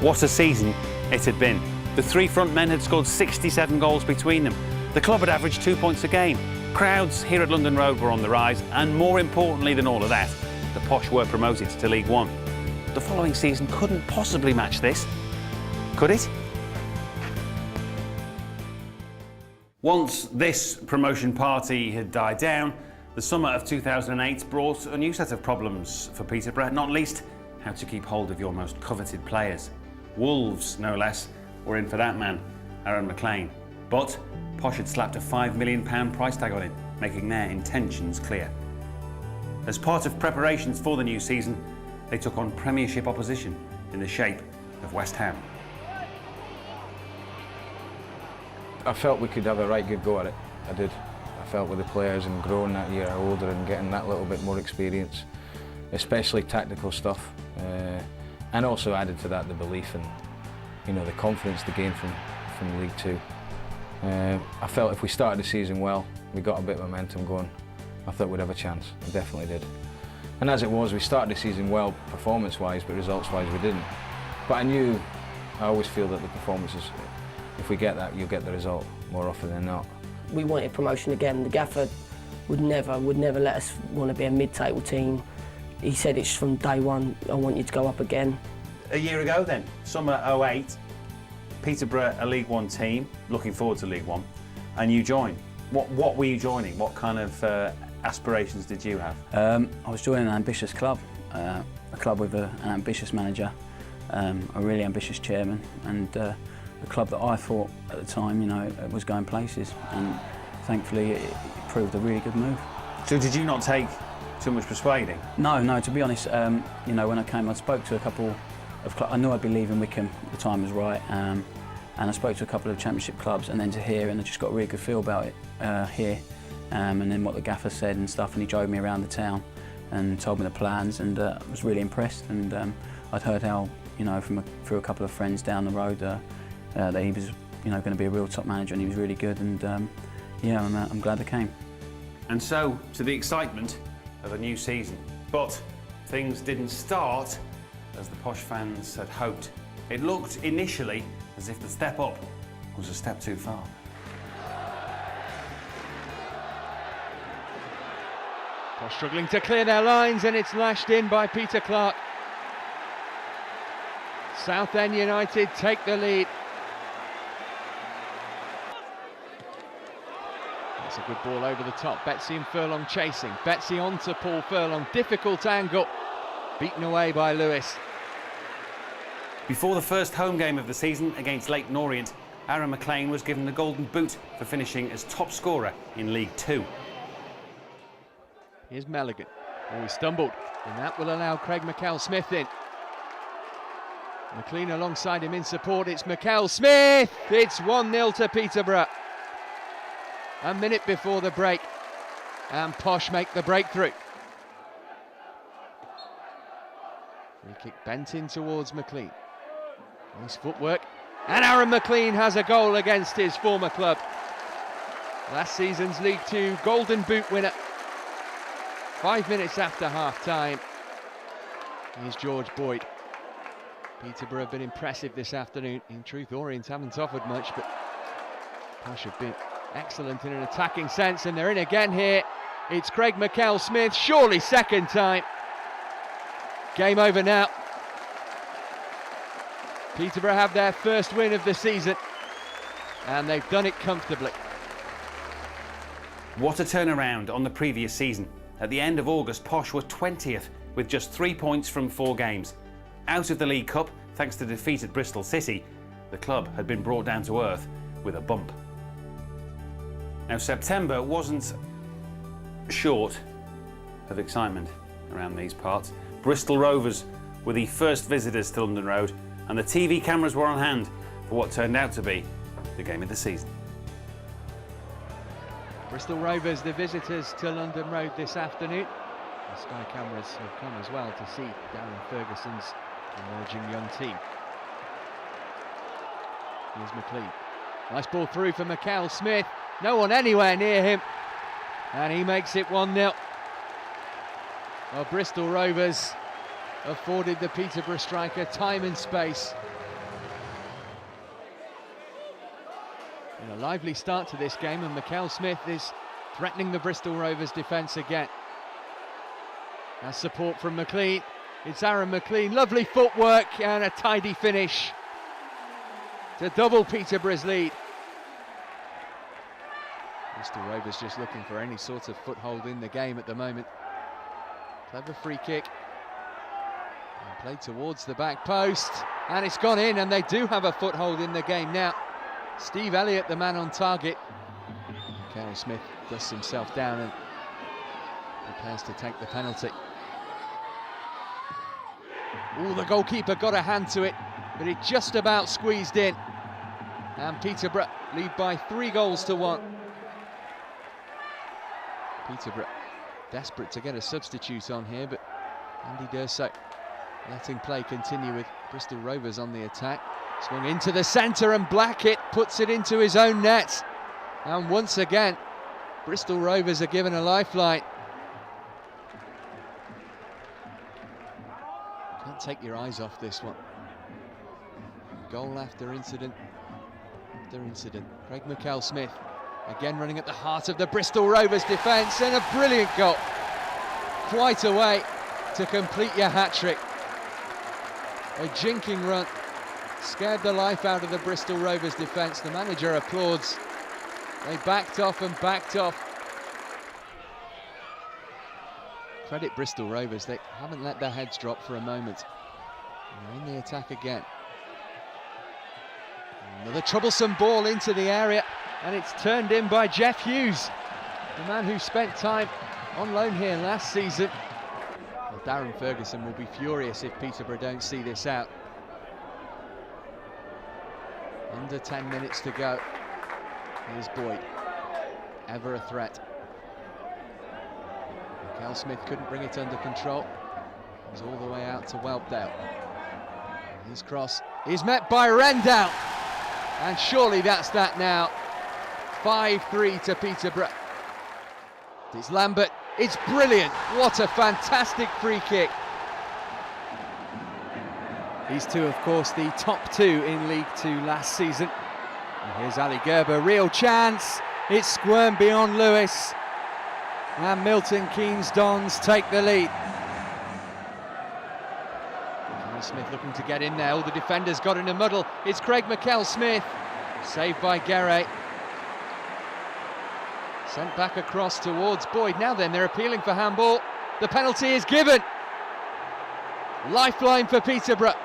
What a season it had been. The three front men had scored 67 goals between them. The club had averaged 2 points a game. Crowds here at London Road were on the rise, and more importantly than all of that, the Posh were promoted to League One. The following season couldn't possibly match this, could it? Once this promotion party had died down, the summer of 2008 brought a new set of problems for Peterborough, not least how to keep hold of your most coveted players. Wolves, no less, were in for that man, Aaron McLean. But Posh had slapped a £5 million price tag on him, making their intentions clear. As part of preparations for the new season, they took on Premiership opposition in the shape of West Ham. I felt we could have a right good go at it. I did. I felt with the players and growing that year older and getting that little bit more experience, especially tactical stuff, and also added to that the belief and the confidence to gain from League Two. I felt if we started the season well, we got a bit of momentum going, I thought we'd have a chance. I definitely did. And as it was, we started the season well performance-wise, but results-wise we didn't. But I always feel that the performances, if we get that, you'll get the result more often than not. We wanted promotion again. The gaffer would never let us want to be a mid-table team. He said it's from day one, I want you to go up again. A year ago then, summer '08, Peterborough, a League One team, looking forward to League One, and you joined. What were you joining? What kind of aspirations did you have? I was joining an ambitious club, a club with an ambitious manager, a really ambitious chairman, and a club that I thought at the time, you know, was going places, and thankfully it proved a really good move. So did you not take too much persuading? No, to be honest, you know, when I came, I spoke to a couple of clubs. I knew I'd be leaving Wickham, the time was right, and I spoke to a couple of Championship clubs, and then to here, and I just got a really good feel about it here, and then what the gaffer said and stuff, and he drove me around the town and told me the plans, and I was really impressed, and I'd heard how, you know, through a couple of friends down the road that he was, you know, going to be a real top manager, and he was really good, and yeah, I'm glad I came. And so to the excitement of a new season. But things didn't start as the Posh fans had hoped. It looked initially as if the step up was a step too far. Posh struggling to clear their lines, and it's lashed in by Peter Clark. Southend United take the lead. That's a good ball over the top. Betsy and Furlong chasing. Betsy on to Paul Furlong. Difficult angle. Beaten away by Lewis. Before the first home game of the season against Leyton Orient, Aaron McLean was given the Golden Boot for finishing as top scorer in League Two. Here's Melligan. Oh, he stumbled, and that will allow Craig McCall-Smith in. McLean alongside him in support. It's McCall-Smith. It's 1-0 to Peterborough. A minute before the break, and Posh make the breakthrough. Free kick bent in towards McLean. Nice footwork, and Aaron McLean has a goal against his former club. Last season's League Two Golden Boot winner. 5 minutes after half-time. Here's George Boyd. Peterborough have been impressive this afternoon. In truth, Orient haven't offered much, but Posh have been excellent in an attacking sense, and they're in again here. It's Craig McCall-Smith, surely second time. Game over now. Peterborough have their first win of the season, and they've done it comfortably. What a turnaround on the previous season. At the end of August, Posh were 20th with just 3 points from 4 games. Out of the League Cup, thanks to defeat at Bristol City, the club had been brought down to earth with a bump. Now, September wasn't short of excitement around these parts. Bristol Rovers were the first visitors to London Road, and the TV cameras were on hand for what turned out to be the game of the season. Bristol Rovers, the visitors to London Road this afternoon. The Sky cameras have come as well to see Darren Ferguson's emerging young team. Here's McLean. Nice ball through for McCall-Smith. No one anywhere near him, and he makes it 1-0. Well, Bristol Rovers afforded the Peterborough striker time and space. And a lively start to this game, and McCall-Smith is threatening the Bristol Rovers defence again. As support from McLean, it's Aaron McLean, lovely footwork and a tidy finish to double Peterborough's lead. Bristol Rovers just looking for any sort of foothold in the game at the moment. Clever free kick. And played towards the back post, and it's gone in, and they do have a foothold in the game now. Steve Elliott, the man on target. McCall-Smith dusts himself down and prepares to take the penalty. Oh, the goalkeeper got a hand to it, but it just about squeezed in. And Peterborough lead by 3-1. Peterborough desperate to get a substitute on here, but Andy Durso letting play continue with Bristol Rovers on the attack. Swung into the centre, and Blackett puts it into his own net. And once again, Bristol Rovers are given a lifeline. Can't take your eyes off this one. Goal after incident Another incident. Craig McHale-Smith again running at the heart of the Bristol Rovers defence, and a brilliant goal. Quite a way to complete your hat-trick. A jinking run. Scared the life out of the Bristol Rovers defence. The manager applauds. They backed off and backed off. Credit Bristol Rovers, they haven't let their heads drop for a moment. They're in the attack again. Another troublesome ball into the area, and it's turned in by Jeff Hughes, the man who spent time on loan here last season. Well, Darren Ferguson will be furious if Peterborough don't see this out. Under 10 minutes to go. Here's Boyd, ever a threat. McHale-Smith couldn't bring it under control. He's all the way out to Whelpdale. His cross is met by Rendell, and surely that's that now. 5-3 to Peterborough. It's Lambert, it's brilliant. What a fantastic free kick. These two, of course, the top two in League Two last season. And here's Ali Gerber, real chance. It's squirmed beyond Lewis. And Milton Keynes Dons take the lead. Smith looking to get in there. All the defenders got in a muddle. It's Craig McHale-Smith. Saved by Guerre. Sent back across towards Boyd. Now then, they're appealing for handball. The penalty is given. Lifeline for Peterborough.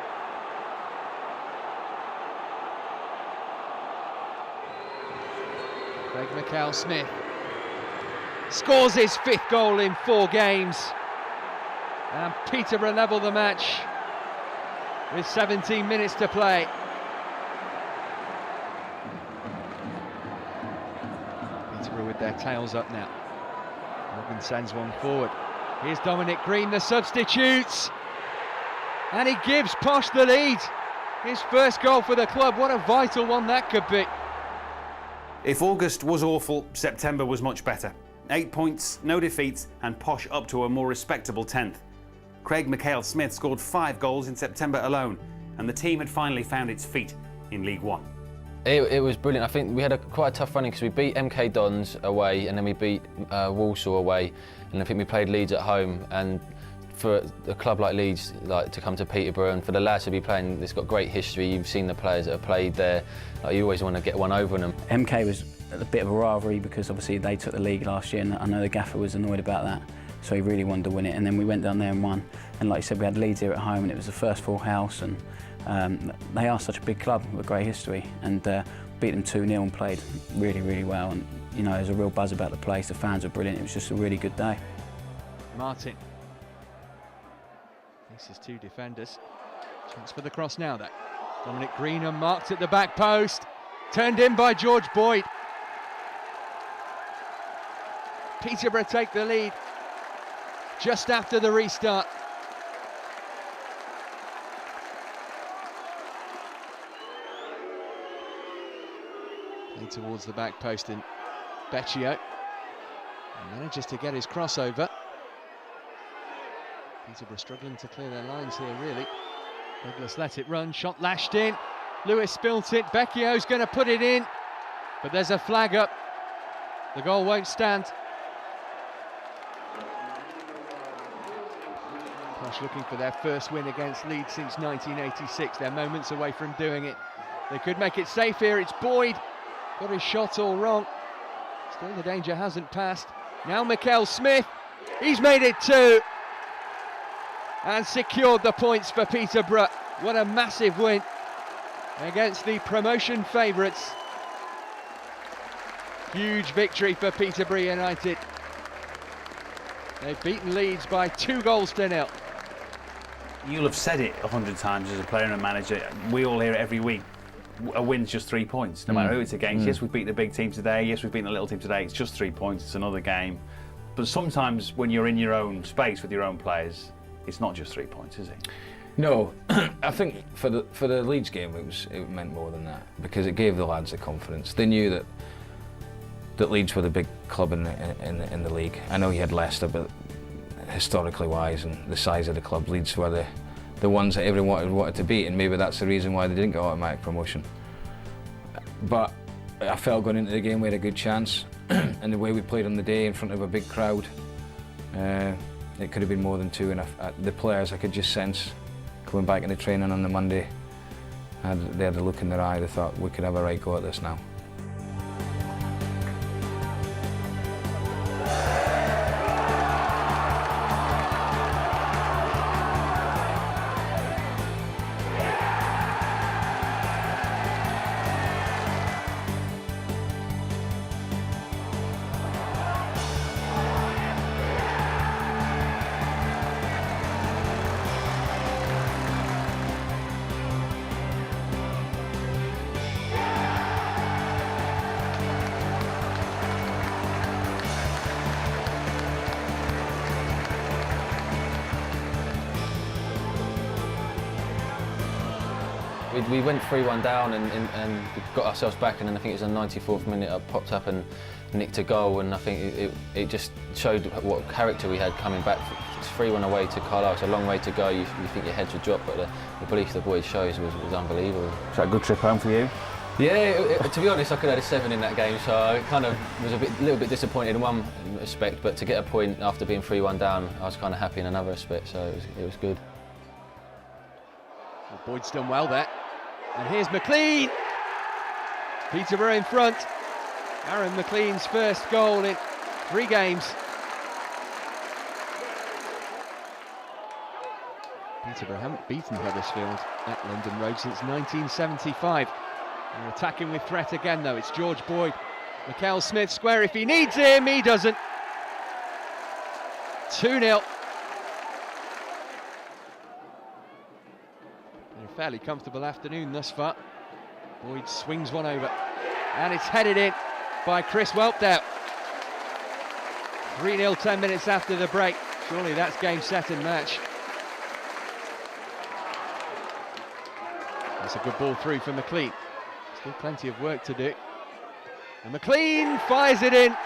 Craig McHale-Smith scores his 5th goal in 4 games. And Peterborough level the match with 17 minutes to play. Peterborough with their tails up now. Morgan sends one forward. Here's Dominic Green, the substitutes. And he gives Posh the lead. His first goal for the club. What a vital one that could be. If August was awful, September was much better. 8 points, no defeats, and Posh up to a more respectable 10th. Craig McHale-Smith scored 5 goals in September alone, and the team had finally found its feet in League One. It was brilliant. I think we had quite a tough running because we beat MK Dons away, and then we beat Walsall away, and I think we played Leeds at home. And for a club like Leeds, to come to Peterborough, and for the lads to be playing, it's got great history. You've seen the players that have played there. You always want to get one over on them. MK was a bit of a rivalry because obviously they took the league last year, and I know the gaffer was annoyed about that. So he really wanted to win it, and then we went down there and won. And like you said, we had Leeds here at home, and it was the first full house, and they are such a big club with great history, and beat them 2-0 and played really, really well. And you know, there's a real buzz about the place. The fans were brilliant. It was just a really good day. Martin. This is 2 defenders. Chance for the cross now, though. Dominic Green marked at the back post. Turned in by George Boyd. Peterborough take the lead just after the restart. Played towards the back post, and Becchio manages to get his crossover. Peterborough struggling to clear their lines here, really. Douglas let it run, shot lashed in. Lewis spilt it, Becchio's going to put it in, but there's a flag up. The goal won't stand. Posh looking for their first win against Leeds since 1986. They're moments away from doing it. They could make it safe here. It's Boyd. Got his shot all wrong. Still the danger hasn't passed. Now McHale-Smith. He's made it 2. And secured the points for Peterborough. What a massive win against the promotion favourites. Huge victory for Peterborough United. They've beaten Leeds by 2-0. You'll have said it 100 times as a player and a manager. We all hear it every week. A win's just 3 points, no matter who it's against. Yes, we've beaten the big team today. Yes, we've beaten the little team today. It's just 3 points. It's another game. But sometimes when you're in your own space with your own players, it's not just 3 points, is it? No, I think for the Leeds game it meant more than that, because it gave the lads the confidence. They knew that Leeds were the big club in the league. I know you had Leicester, but historically wise and the size of the club, Leeds were the ones that everyone wanted to beat, and maybe that's the reason why they didn't get automatic promotion. but I felt going into the game we had a good chance, and the way we played on the day in front of a big crowd, it could have been more than 2, and the players, I could just sense coming back into training on the Monday, they had a look in their eye. They thought we could have a right go at this now. We went 3-1 down and we got ourselves back, and then I think it was the 94th minute I popped up and nicked a goal, and I think it just showed what character we had coming back. It's 3-1 away to Carlisle, it's a long way to go. You think your heads would drop, but the belief the boys shows was unbelievable. Was that a good trip home for you? Yeah, to be honest, I could have had a 7 in that game, so I kind of was a little bit disappointed in one respect, but to get a point after being 3-1 down, I was kind of happy in another respect, so it was good. Well, Boyd's done well there. And here's McLean. Peterborough in front. Aaron McLean's first goal in 3 games. Peterborough haven't beaten Huddersfield at London Road since 1975. They're attacking with threat again though. It's George Boyd. Mikel Smith square if he needs him, he doesn't. 2-0. A fairly comfortable afternoon thus far. Boyd swings one over and it's headed in by Chris Whelpdale. 3-0 10 minutes after the break. Surely that's game, set and match. That's a good ball through for McLean. Still plenty of work to do. And McLean fires it in.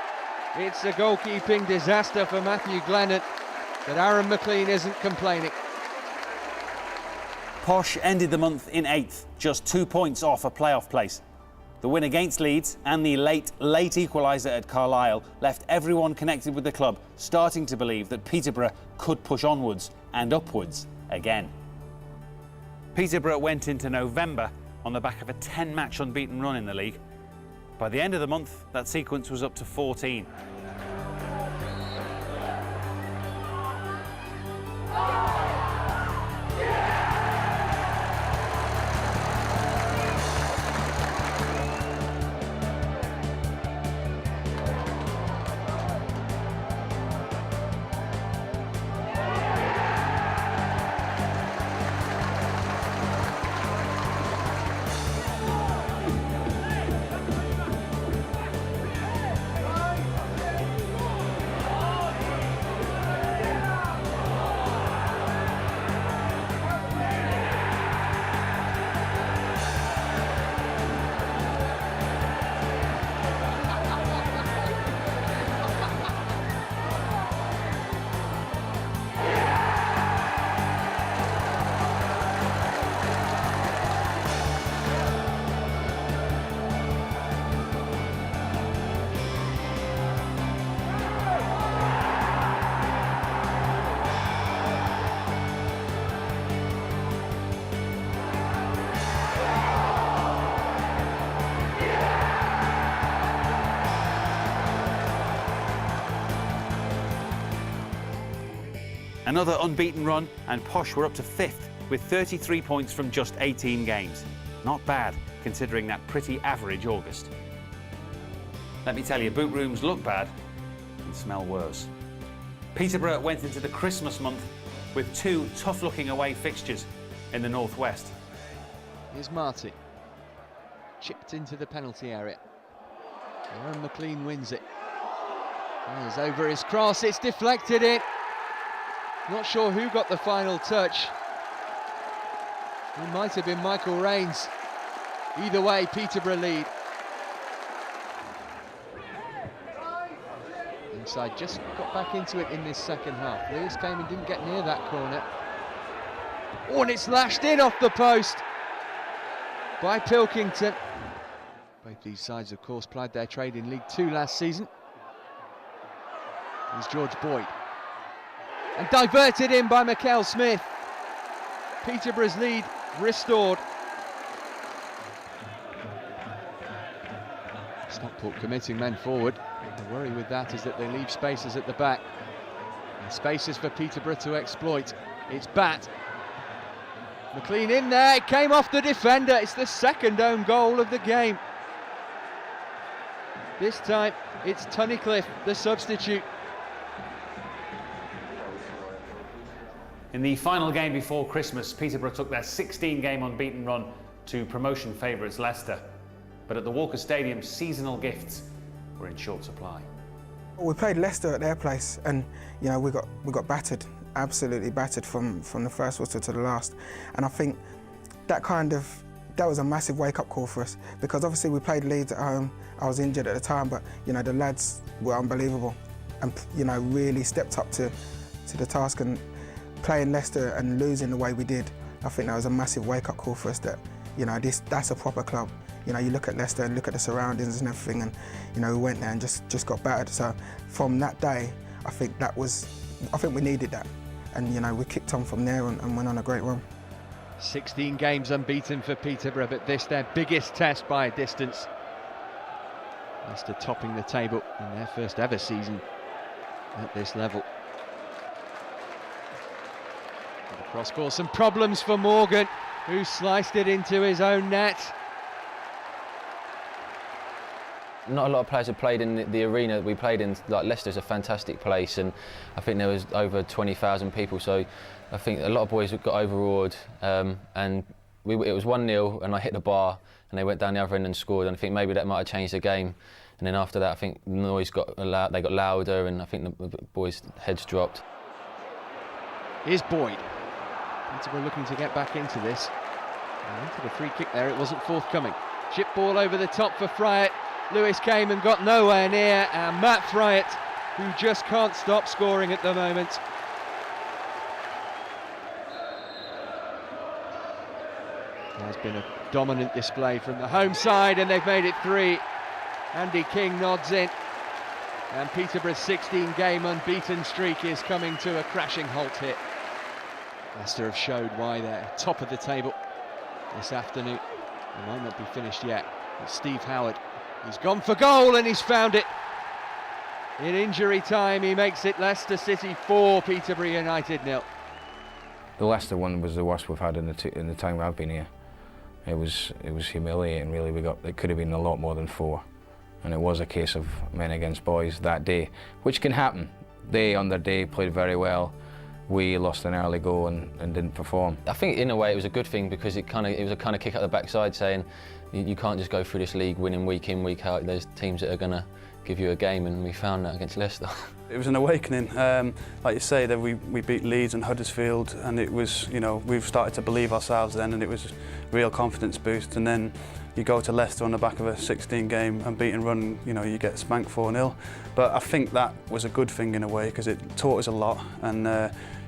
It's a goalkeeping disaster for Matthew Glennon, but Aaron McLean isn't complaining. Posh ended the month in 8th, just 2 points off a playoff place. The win against Leeds and the late equaliser at Carlisle left everyone connected with the club starting to believe that Peterborough could push onwards and upwards again. Peterborough went into November on the back of a 10-match unbeaten run in the league. By the end of the month, that sequence was up to 14. Another unbeaten run, and Posh were up to 5th with 33 points from just 18 games. Not bad, considering that pretty average August. Let me tell you, boot rooms look bad and smell worse. Peterborough went into the Christmas month with 2 tough-looking away fixtures in the northwest. Here's Marty. Chipped into the penalty area. Aaron McLean wins it. Fires over his cross, it's deflected in. Not sure who got the final touch. It might have been Michael Rains. Either way, Peterborough lead. Inside just got back into it in this second half. Lewis came and didn't get near that corner. Oh, and it's lashed in off the post by Pilkington. But These sides, of course, plied their trade in League Two last season. Here's George Boyd. And diverted in by Mikel Smith. Peterborough's lead restored. Stockport committing men forward. The worry with that is that they leave spaces at the back. And spaces for Peterborough to exploit. It's Batt. McLean in there, it came off the defender. It's the second own goal of the game. This time it's Tunnicliffe, the substitute. In the final game before Christmas, Peterborough took their 16-game unbeaten run to promotion favourites Leicester. But at the Walker Stadium, seasonal gifts were in short supply. We played Leicester at their place, and you know we got battered, absolutely battered from the first whistle to the last. And I think that was a massive wake-up call for us, because obviously we played Leeds at home. I was injured at the time, but you know the lads were unbelievable, and you know really stepped up to the task. And playing Leicester and losing the way we did, I think that was a massive wake-up call for us. That you know that's a proper club. You know, you look at Leicester and look at the surroundings and everything, and you know we went there and just got battered. So from that day, I think we needed that, and you know we kicked on from there and went on a great run. 16 games unbeaten for Peterborough, but this their biggest test by a distance. Leicester topping the table in their first ever season at this level. The cross ball, some problems for Morgan, who sliced it into his own net. Not a lot of players have played in the arena that we played in. Like Leicester's a fantastic place, and I think there was over 20,000 people. So I think a lot of boys got overawed, and it was 1-0, and I hit the bar, and they went down the other end and scored. And I think maybe that might have changed the game. And then after that, I think the noise got loud. They got louder, and I think the boys' heads dropped. Here's Boyd. Peterborough looking to get back into this. And into the free kick there, it wasn't forthcoming. Chip ball over the top for Fryatt. Lewis came and got nowhere near, and Matt Fryatt, who just can't stop scoring at the moment. There's been a dominant display from the home side, and they've made it 3. Andy King nods in, and Peterborough's 16-game unbeaten streak is coming to a crashing halt here. Leicester have showed why they're top of the table this afternoon. They might not be finished yet. It's Steve Howard. He's gone for goal, and he's found it. In injury time, he makes it Leicester City 4, Peterborough United 0. The Leicester one was the worst we've had in the time I've been here. It was humiliating, really. It could have been a lot more than 4, and it was a case of men against boys that day, which can happen. They, on their day, played very well. We lost an early goal and didn't perform. I think in a way it was a good thing, because it was a kind of kick up the backside, saying you can't just go through this league winning week in, week out. There's teams that are going to give you a game, and we found that against Leicester. It was an awakening. Like you say, that we beat Leeds and Huddersfield, and it was, you know, we've started to believe ourselves then, and it was a real confidence boost. And then you go to Leicester on the back of a 16-game unbeaten run, you know, you get spanked 4-0. But I think that was a good thing in a way, because it taught us a lot, and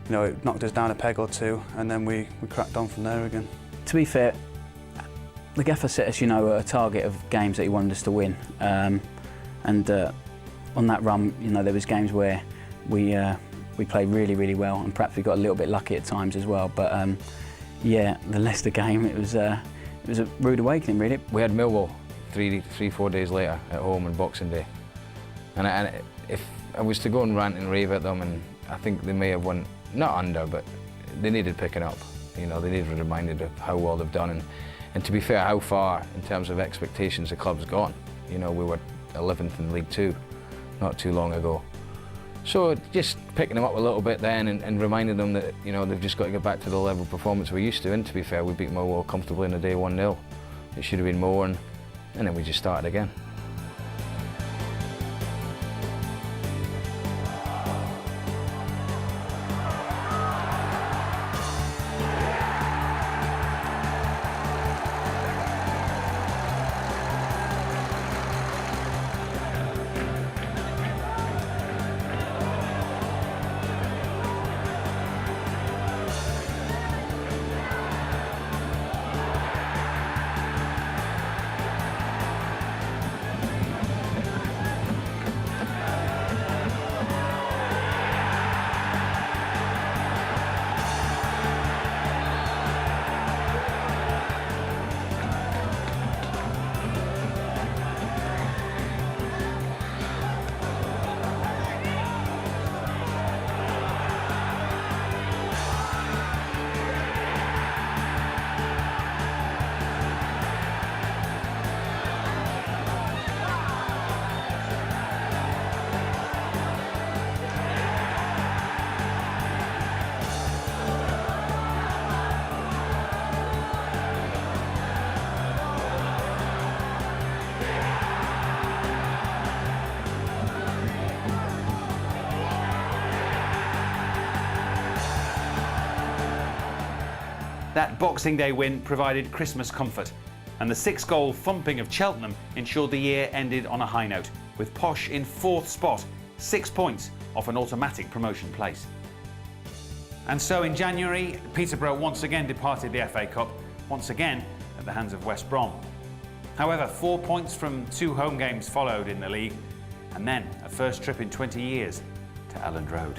you know, it knocked us down a peg or two, and then we cracked on from there again. To be fair, the gaffer set us, you know, a target of games that he wanted us to win, and on that run, you know, there was games where we played really, really well, and perhaps we got a little bit lucky at times as well. But yeah, the Leicester game, it was a rude awakening, really. We had Millwall 3-4 days later at home on Boxing Day, and if I was to go and rant and rave at them, and I think they may have won, not under, but they needed picking up. You know, they needed reminded of how well they've done, and to be fair, how far in terms of expectations the club's gone. You know, we were 11th in League Two not too long ago. So just picking them up a little bit then, and reminding them that, you know, they've just got to get back to the level of performance we're used to. And to be fair, we beat Millwall comfortably in a day 1-0. It should have been more, and then we just started again. That Boxing Day win provided Christmas comfort, and the 6-goal thumping of Cheltenham ensured the year ended on a high note, with Posh in 4th spot, 6 points off an automatic promotion place. And so in January, Peterborough once again departed the FA Cup, once again at the hands of West Brom. However, 4 points from 2 home games followed in the league, and then a first trip in 20 years to Elland Road.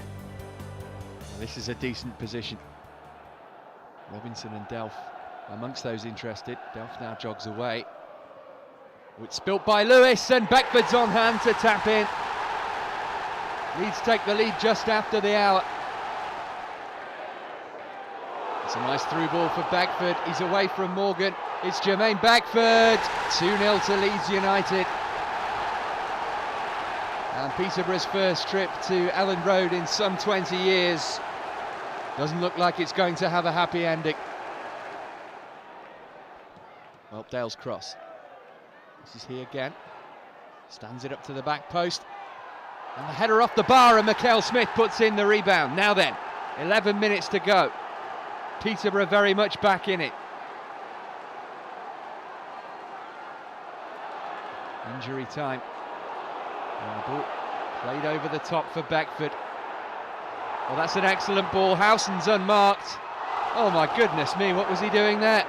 This is a decent position. Robinson and Delph amongst those interested. Delph now jogs away. It's spilt by Lewis, and Beckford's on hand to tap in. Leeds take the lead just after the hour. It's a nice through ball for Beckford. He's away from Morgan. It's Jermaine Beckford. 2-0 to Leeds United. And Peterborough's first trip to Elland Road in some 20 years doesn't look like it's going to have a happy ending. Well, Dale's cross. This is he again. Stands it up to the back post. And the header off the bar, and Mikel Smith puts in the rebound. Now then, 11 minutes to go. Peterborough very much back in it. Injury time. And the ball played over the top for Beckford. Well, that's an excellent ball. Howson's unmarked. Oh my goodness me, what was he doing there?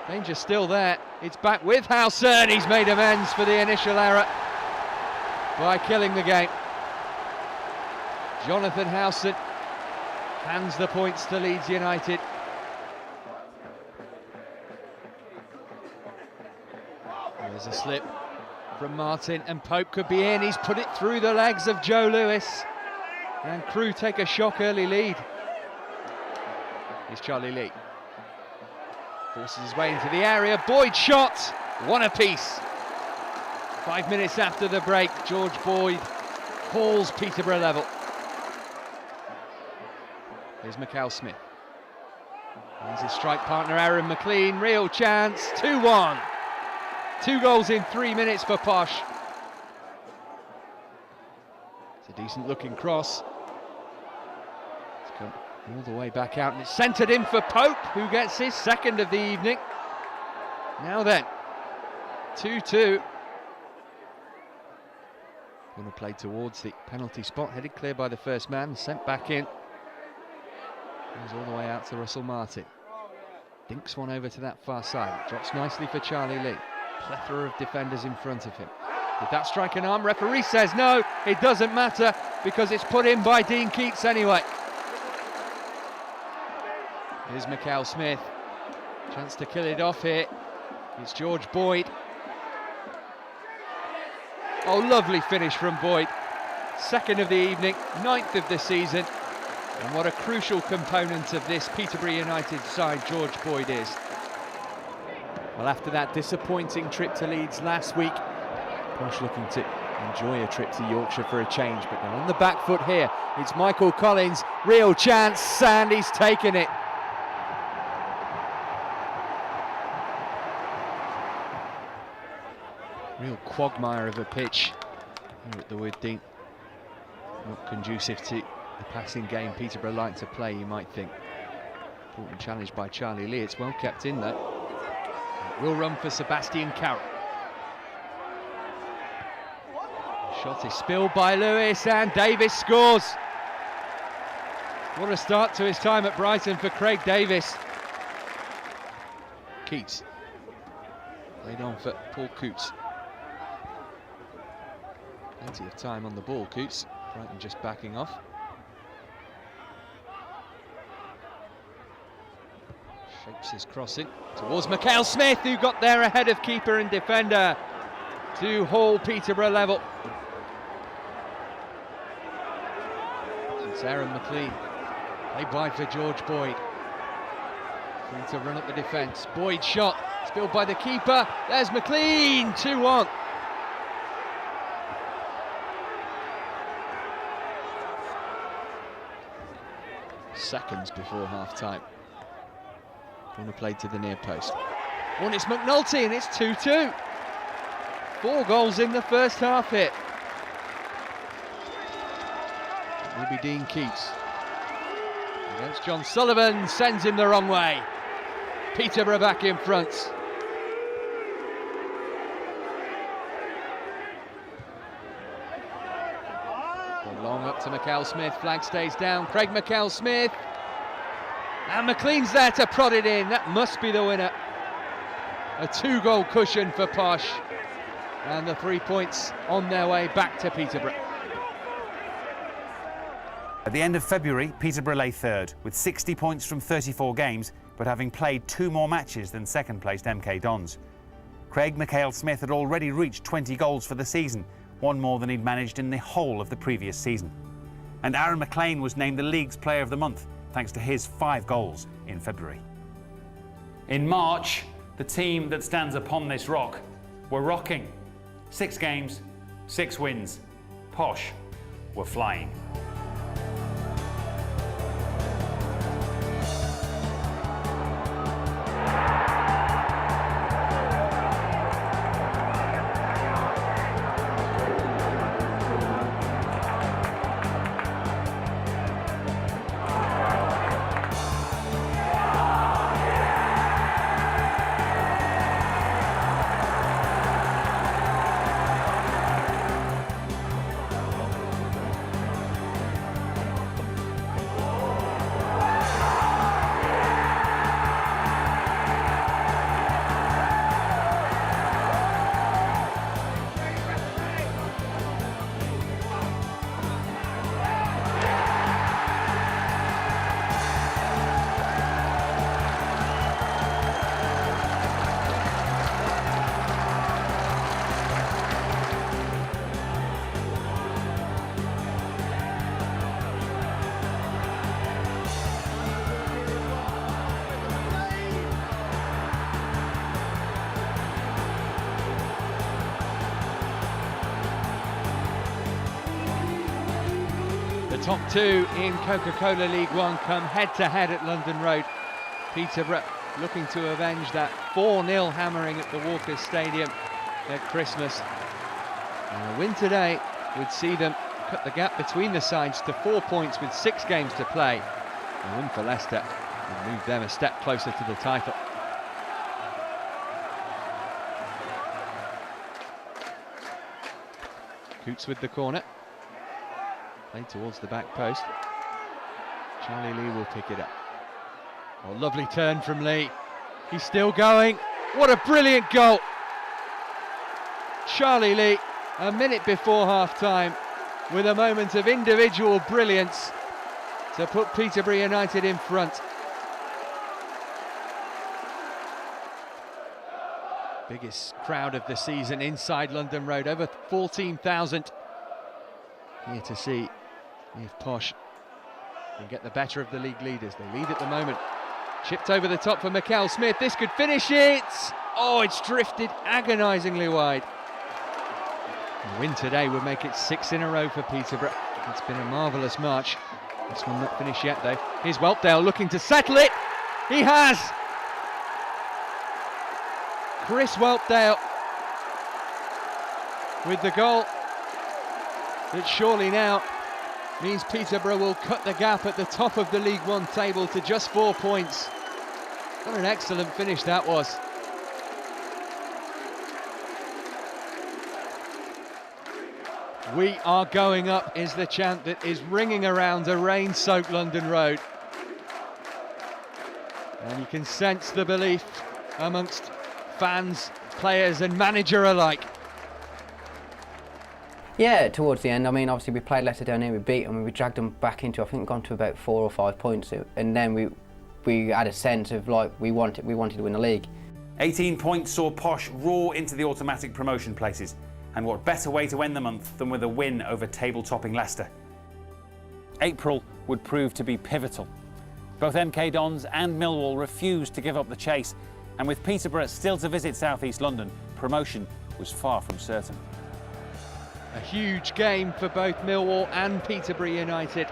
Danger still there. It's back with Howson. He's made amends for the initial error by killing the game. Jonathan Howson hands the points to Leeds United. There's a slip from Martin, and Pope could be in. He's put it through the legs of Joe Lewis, and Crewe take a shock early lead. Here's Charlie Lee. Forces his way into the area. Boyd shot. One apiece. 5 minutes after the break, George Boyd calls Peterborough level. Here's Mikel Smith. He's his strike partner Aaron McLean. Real chance. 2-1. 2 goals in 3 minutes for Posh. It's a decent looking cross. It's come all the way back out, and it's centred in for Pope, who gets his second of the evening. Now then, 2-2. Corner played towards the penalty spot, headed clear by the first man, sent back in. Goes all the way out to Russell Martin. Dinks one over to that far side. Drops nicely for Charlie Lee. Plethora of defenders in front of him. Did that strike an arm? Referee says no, it doesn't matter, because it's put in by Dean Keats anyway. Here's Mikel Smith. Chance to kill it off here. It's George Boyd. Oh, lovely finish from Boyd. Second of the evening, 9th of the season. And what a crucial component of this Peterborough United side George Boyd is. Well, after that disappointing trip to Leeds last week, Posh looking to enjoy a trip to Yorkshire for a change, but now on the back foot here, it's Michael Collins, real chance, and he's taken it. Real quagmire of a pitch here at the Wood Dean. Not conducive to the passing game Peterborough like to play, you might think. Important challenge by Charlie Lee. It's well kept in there. It will run for Sebastian Carroll. Shot is spilled by Lewis, and Davis scores. What a start to his time at Brighton for Craig Davis. Keats played on for Paul Coots. Plenty of time on the ball, Coots. Brighton just backing off. Shapes his crossing towards Mikel Smith, who got there ahead of keeper and defender to haul Peterborough level. It's Aaron McLean. Played wide for George Boyd. Free to run up the defence. Boyd shot, spilled by the keeper. There's McLean, 2-1. Seconds before half-time. Corner played to the near post. Oh, and it's McNulty, and it's 2-2. 4 goals in the first half here. Maybe Dean Keats against John Sullivan, sends him the wrong way. Peterborough back in front. Long up to McHale-Smith, flag stays down, Craig McHale-Smith. And McLean's there to prod it in, that must be the winner. A 2-goal cushion for Posh. And the 3 points on their way back to Peterborough. At the end of February, Peterborough lay third, with 60 points from 34 games, but having played 2 more matches than second-placed MK Dons. Craig McHale-Smith had already reached 20 goals for the season, 1 more than he'd managed in the whole of the previous season. And Aaron McLean was named the league's Player of the Month, thanks to his 5 goals in February. In March, the team that stands upon this rock were rocking. 6 games, 6 wins. Posh were flying. The top 2 in Coca-Cola League One come head-to-head at London Road. Peterborough looking to avenge that 4-0 hammering at the Walker Stadium at Christmas. And a win today would see them cut the gap between the sides to 4 points with 6 games to play. A win for Leicester would move them a step closer to the title. Coots with the corner. Played towards the back post. Charlie Lee will pick it up. Oh, lovely turn from Lee. He's still going. What a brilliant goal. Charlie Lee, a minute before half-time, with a moment of individual brilliance to put Peterborough United in front. Biggest crowd of the season inside London Road, over 14,000 here to see if Posh can get the better of the league leaders. They lead at the moment. Chipped over the top for McHale-Smith. This could finish it. Oh, it's drifted agonisingly wide. The win today would make it 6 in a row for Peterborough. It's been a marvellous march. This one not finished yet though. Here's Whelpdale looking to settle it. He has. Chris Whelpdale with the goal that surely now means Peterborough will cut the gap at the top of the League One table to just 4 points. What an excellent finish that was. We are going up is the chant that is ringing around a rain-soaked London Road. And you can sense the belief amongst fans, players and manager alike. Yeah, towards the end, I mean, obviously we played Leicester down here, we beat them, we dragged them back into, I think, gone to about 4 or 5 points, and then we had a sense of like we wanted to win the league. 18 points saw Posh roar into the automatic promotion places, and what better way to end the month than with a win over table-topping Leicester. April would prove to be pivotal. Both MK Dons and Millwall refused to give up the chase, and with Peterborough still to visit South East London, promotion was far from certain. A huge game for both Millwall and Peterborough United.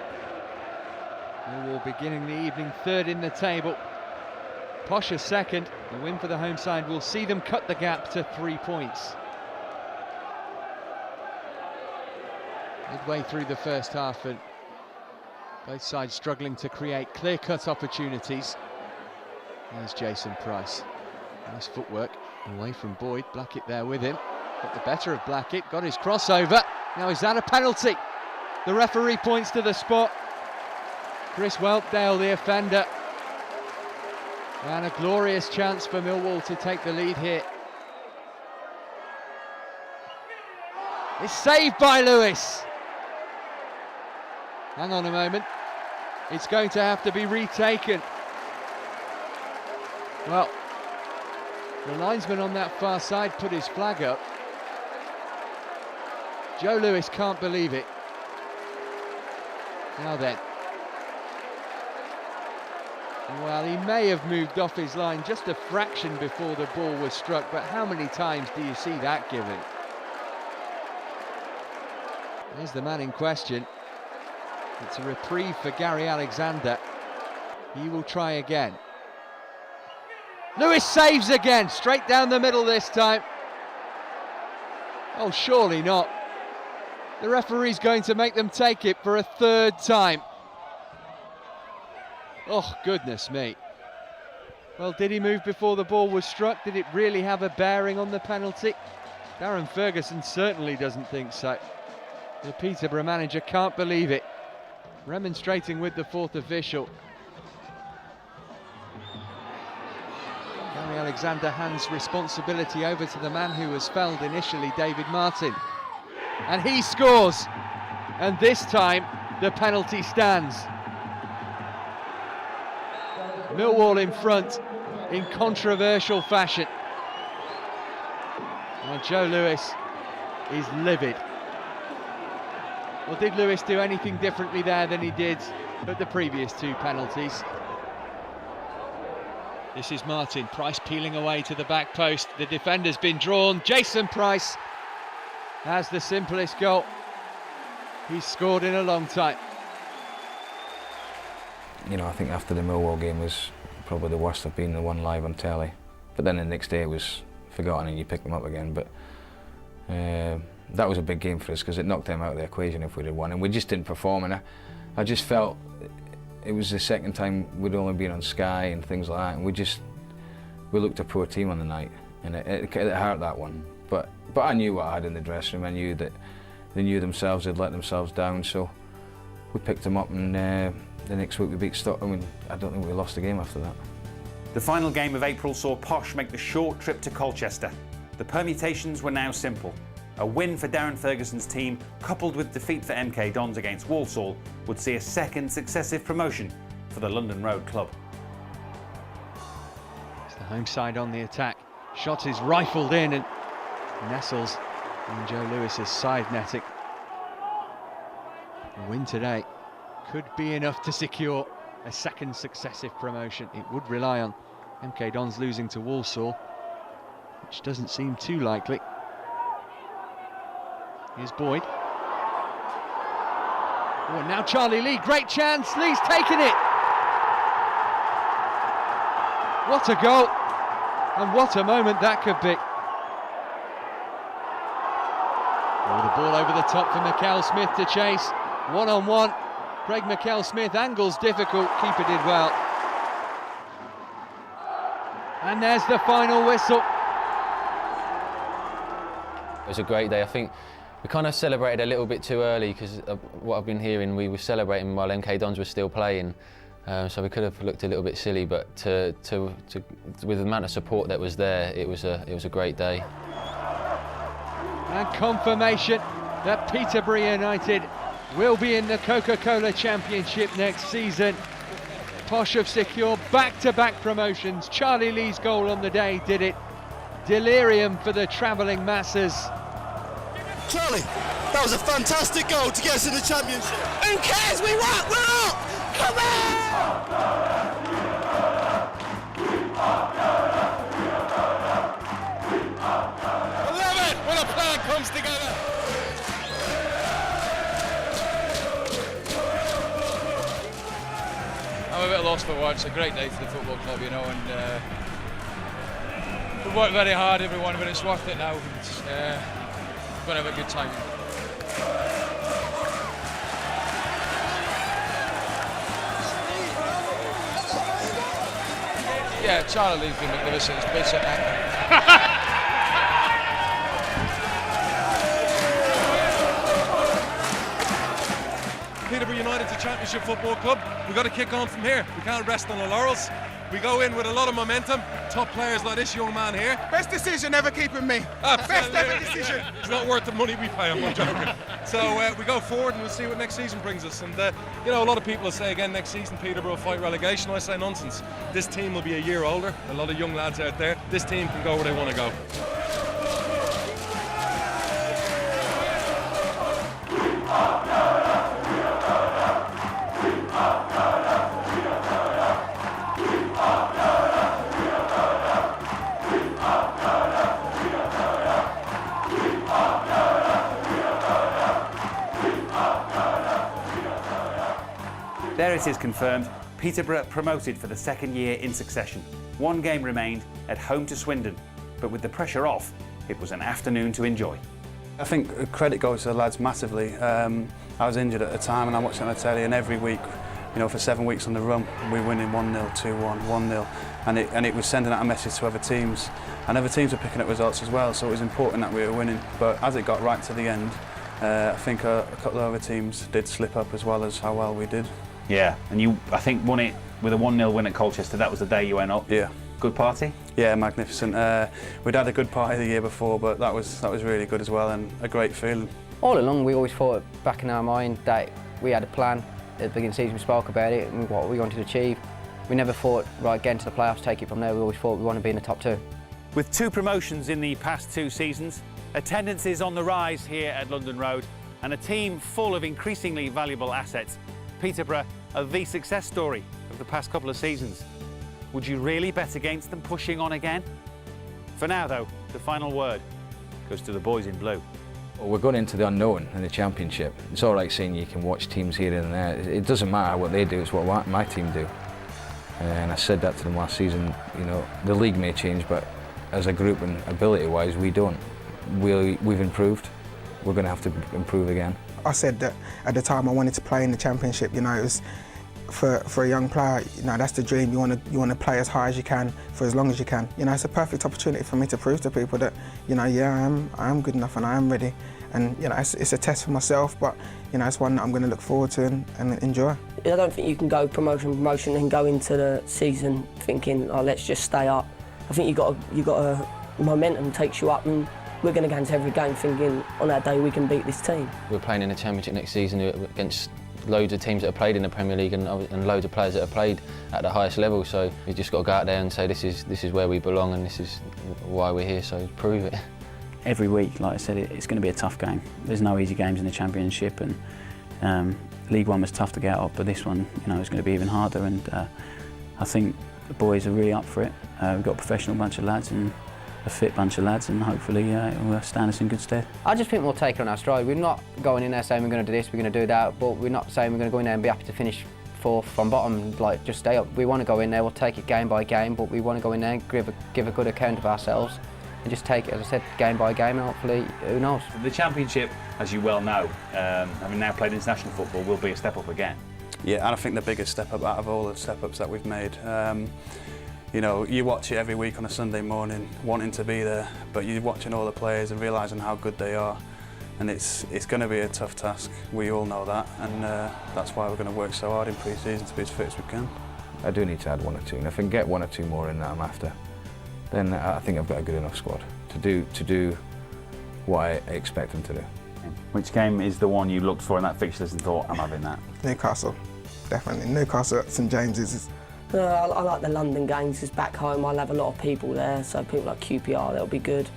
Millwall beginning the evening third in the table. Posh is second. The win for the home side will see them cut the gap to 3 points. Midway through the first half, and both sides struggling to create clear-cut opportunities. There's Jason Price. Nice footwork away from Boyd. Blackett there with him. Got the better of Blackett, got his crossover. Now is that a penalty? The referee points to the spot. Chris Whelpdale, the offender. And a glorious chance for Millwall to take the lead here. It's saved by Lewis. Hang on a moment. It's going to have to be retaken. Well, the linesman on that far side put his flag up. Joe Lewis can't believe it. Now then. Well, he may have moved off his line just a fraction before the ball was struck, but how many times do you see that given? There's the man in question. It's a reprieve for Gary Alexander. He will try again. Lewis saves again, straight down the middle this time. Oh, surely not. The referee's going to make them take it for a third time. Oh, goodness me. Well, did he move before the ball was struck? Did it really have a bearing on the penalty? Darren Ferguson certainly doesn't think so. The Peterborough manager can't believe it. Remonstrating with the fourth official. Gary Alexander hands responsibility over to the man who was fouled initially, David Martin. And he scores! And this time, the penalty stands. Millwall in front in controversial fashion. Now Joe Lewis is livid. Well, did Lewis do anything differently there than he did at the previous two penalties? This is Martin. Price peeling away to the back post. The defender's been drawn. Jason Price has the simplest goal he's scored in a long time. You know, I think after the Millwall game was probably the worst I've been, the one live on telly. But then the next day it was forgotten and you pick them up again. But that was a big game for us because it knocked them out of the equation if we'd have won. And we just didn't perform. And I just felt it was the second time we'd only been on Sky and things like that. And we looked a poor team on the night. And it hurt, that one. But I knew what I had in the dressing room. I knew that they knew themselves, they'd let themselves down. So we picked them up and the next week we beat Stockton. I mean, I don't think we lost the game after that. The final game of April saw Posh make the short trip to Colchester. The permutations were now simple. A win for Darren Ferguson's team, coupled with defeat for MK Dons against Walsall, would see a second successive promotion for the London Road club. It's the home side on the attack. Shot is rifled in and nestles in Joe Lewis's side netting. A win today could be enough to secure a second successive promotion. It would rely on MK Dons losing to Walsall, which doesn't seem too likely. Here's Boyd. Oh, and now Charlie Lee, great chance, Lee's taken it! What a goal, and what a moment that could be. Oh, the ball over the top for Mikel Smith to chase, one-on-one. Craig Mikel Smith angles difficult, keeper did well. And there's the final whistle. It was a great day. I think we kind of celebrated a little bit too early because what I've been hearing, we were celebrating while MK Dons were still playing. So we could have looked a little bit silly, but with the amount of support that was there, it was a great day. And confirmation that Peterborough United will be in the Coca-Cola Championship next season. Posh have secured back-to-back promotions. Charlie Lee's goal on the day did it. Delirium for the travelling masses. Charlie, that was a fantastic goal to get us in the Championship. Who cares? We won! We're up! Come on! 11 when a plan comes together. I'm a bit lost for words. It's a great day for the football club, you know, and we've worked very hard, everyone, but it's worth it now. We're going to have a good time. Yeah, Charlie Lee's been magnificent. It's been Peterborough United's a championship football club. We've got to kick on from here. We can't rest on the laurels. We go in with a lot of momentum. Top players like this young man here. Best decision ever keeping me. Absolutely. Best ever decision. It's not worth the money we pay him, I'm joking. So we go forward and we'll see what next season brings us. And you know, a lot of people will say again next season Peterborough will fight relegation. I say nonsense. This team will be a year older. A lot of young lads out there. This team can go where they want to go. There it is confirmed. Peterborough promoted for the second year in succession. One game remained at home to Swindon, but with the pressure off, it was an afternoon to enjoy. I think credit goes to the lads massively. I was injured at the time and I watched it on the telly, and every week, you know, for 7 weeks on the run, we were winning 1-0, 2-1, 1-0, and it was sending out a message to other teams, and other teams were picking up results as well, so it was important that we were winning. But as it got right to the end, I think a couple of other teams did slip up as well as how well we did. Yeah, and you, I think, won it with a 1-0 win at Colchester. That was the day you went up. Yeah. Good party? Yeah, magnificent. We'd had a good party the year before, but that was really good as well, and a great feeling. All along, we always thought back in our mind that we had a plan. At the beginning of the season, we spoke about it and what we wanted to achieve. We never thought, right, get into the playoffs, take it from there. We always thought we want to be in the top two. With 2 promotions in the past 2 seasons, attendance is on the rise here at London Road, and a team full of increasingly valuable assets, Peterborough are the success story of the past couple of seasons. Would you really bet against them pushing on again? For now, though, the final word goes to the boys in blue. Well, we're going into the unknown in the Championship. It's all right saying you can watch teams here and there. It doesn't matter what they do, it's what my team do. And I said that to them last season. You know, the league may change, but as a group and ability-wise, we don't. We've improved. We're going to have to improve again. I said that at the time I wanted to play in the Championship. You know, it was for a young player. You know, that's the dream. You want to play as high as you can for as long as you can. You know, it's a perfect opportunity for me to prove to people that, you know, yeah, I am good enough and I am ready. And you know, it's a test for myself, but you know, it's one that I'm going to look forward to and enjoy. I don't think you can go promotion and go into the season thinking, oh, let's just stay up. I think you got a momentum takes you up, and we're going to go into every game thinking on our day we can beat this team. We're playing in the Championship next season against loads of teams that have played in the Premier League and loads of players that have played at the highest level. So we've just got to go out there and say this is where we belong and this is why we're here. So prove it. Every week, like I said, it's going to be a tough game. There's no easy games in the Championship, and League One was tough to get out of, but this one, you know, is going to be even harder. And I think the boys are really up for it. We've got a professional bunch of lads and a fit bunch of lads, and hopefully it will stand us in good stead. I just think we'll take it on our stride. We're not going in there saying we're going to do this, we're going to do that, but we're not saying we're going to go in there and be happy to finish 4th from bottom, like just stay up. We want to go in there, we'll take it game by game, but we want to go in there and give a good account of ourselves and just take it, as I said, game by game, and hopefully, who knows. The Championship, as you well know, having now played international football, will be a step up again. Yeah, and I think the biggest step up out of all the step ups that we've made. You know, you watch it every week on a Sunday morning, wanting to be there, but you're watching all the players and realising how good they are, and it's going to be a tough task. We all know that, and that's why we're going to work so hard in pre-season to be as fit as we can. I do need to add 1 or 2, and if I can get 1 or 2 more in that I'm after, then I think I've got a good enough squad to do what I expect them to do. Which game is the one you looked for in that fixture list and thought, I'm having that? Newcastle, definitely. Newcastle at St James's is. I like the London games. It's back home. I'll have a lot of people there, so people like QPR, they'll be good.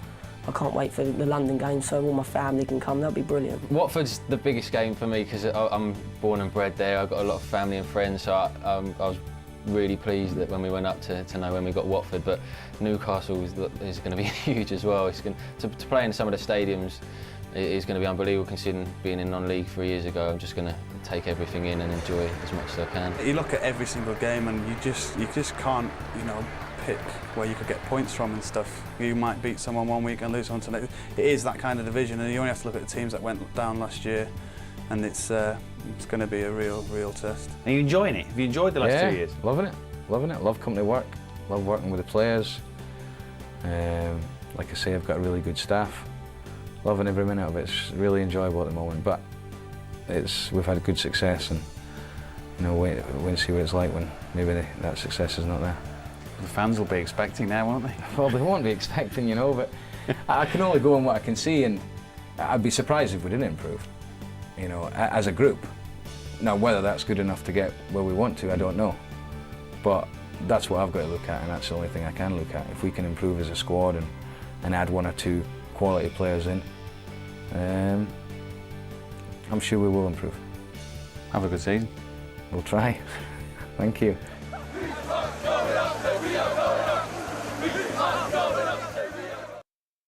I can't wait for the London games so all my family can come. That'll be brilliant. Watford's the biggest game for me because I'm born and bred there. I've got a lot of family and friends, so I was really pleased that when we went up to know when we got Watford. But Newcastle is going to be huge as well. It's to play in some of the stadiums is going to be unbelievable, considering being in non-league 3 years ago. I'm just going to take everything in and enjoy it as much as I can. You look at every single game and you just can't, you know, pick where you could get points from and stuff. You might beat someone one week and lose one to next. It is that kind of division, and you only have to look at the teams that went down last year, and it's going to be a real test. Are you enjoying it? Have you enjoyed the last 2 years? Loving it. Love company work. love working with the players. Like I say, I've got a really good staff. Loving every minute of it. It's really enjoyable at the moment, but we've had good success, and you know, wait and see what it's like when maybe that success is not there. The fans will be expecting now, won't they? Well, they won't be expecting, you know, but I can only go on what I can see, and I'd be surprised if we didn't improve, you know, as a group. Now, whether that's good enough to get where we want to, I don't know. But that's what I've got to look at, and that's the only thing I can look at. If we can improve as a squad and add 1 or 2 quality players in, I'm sure we will improve. Have a good season. We'll try. Thank you.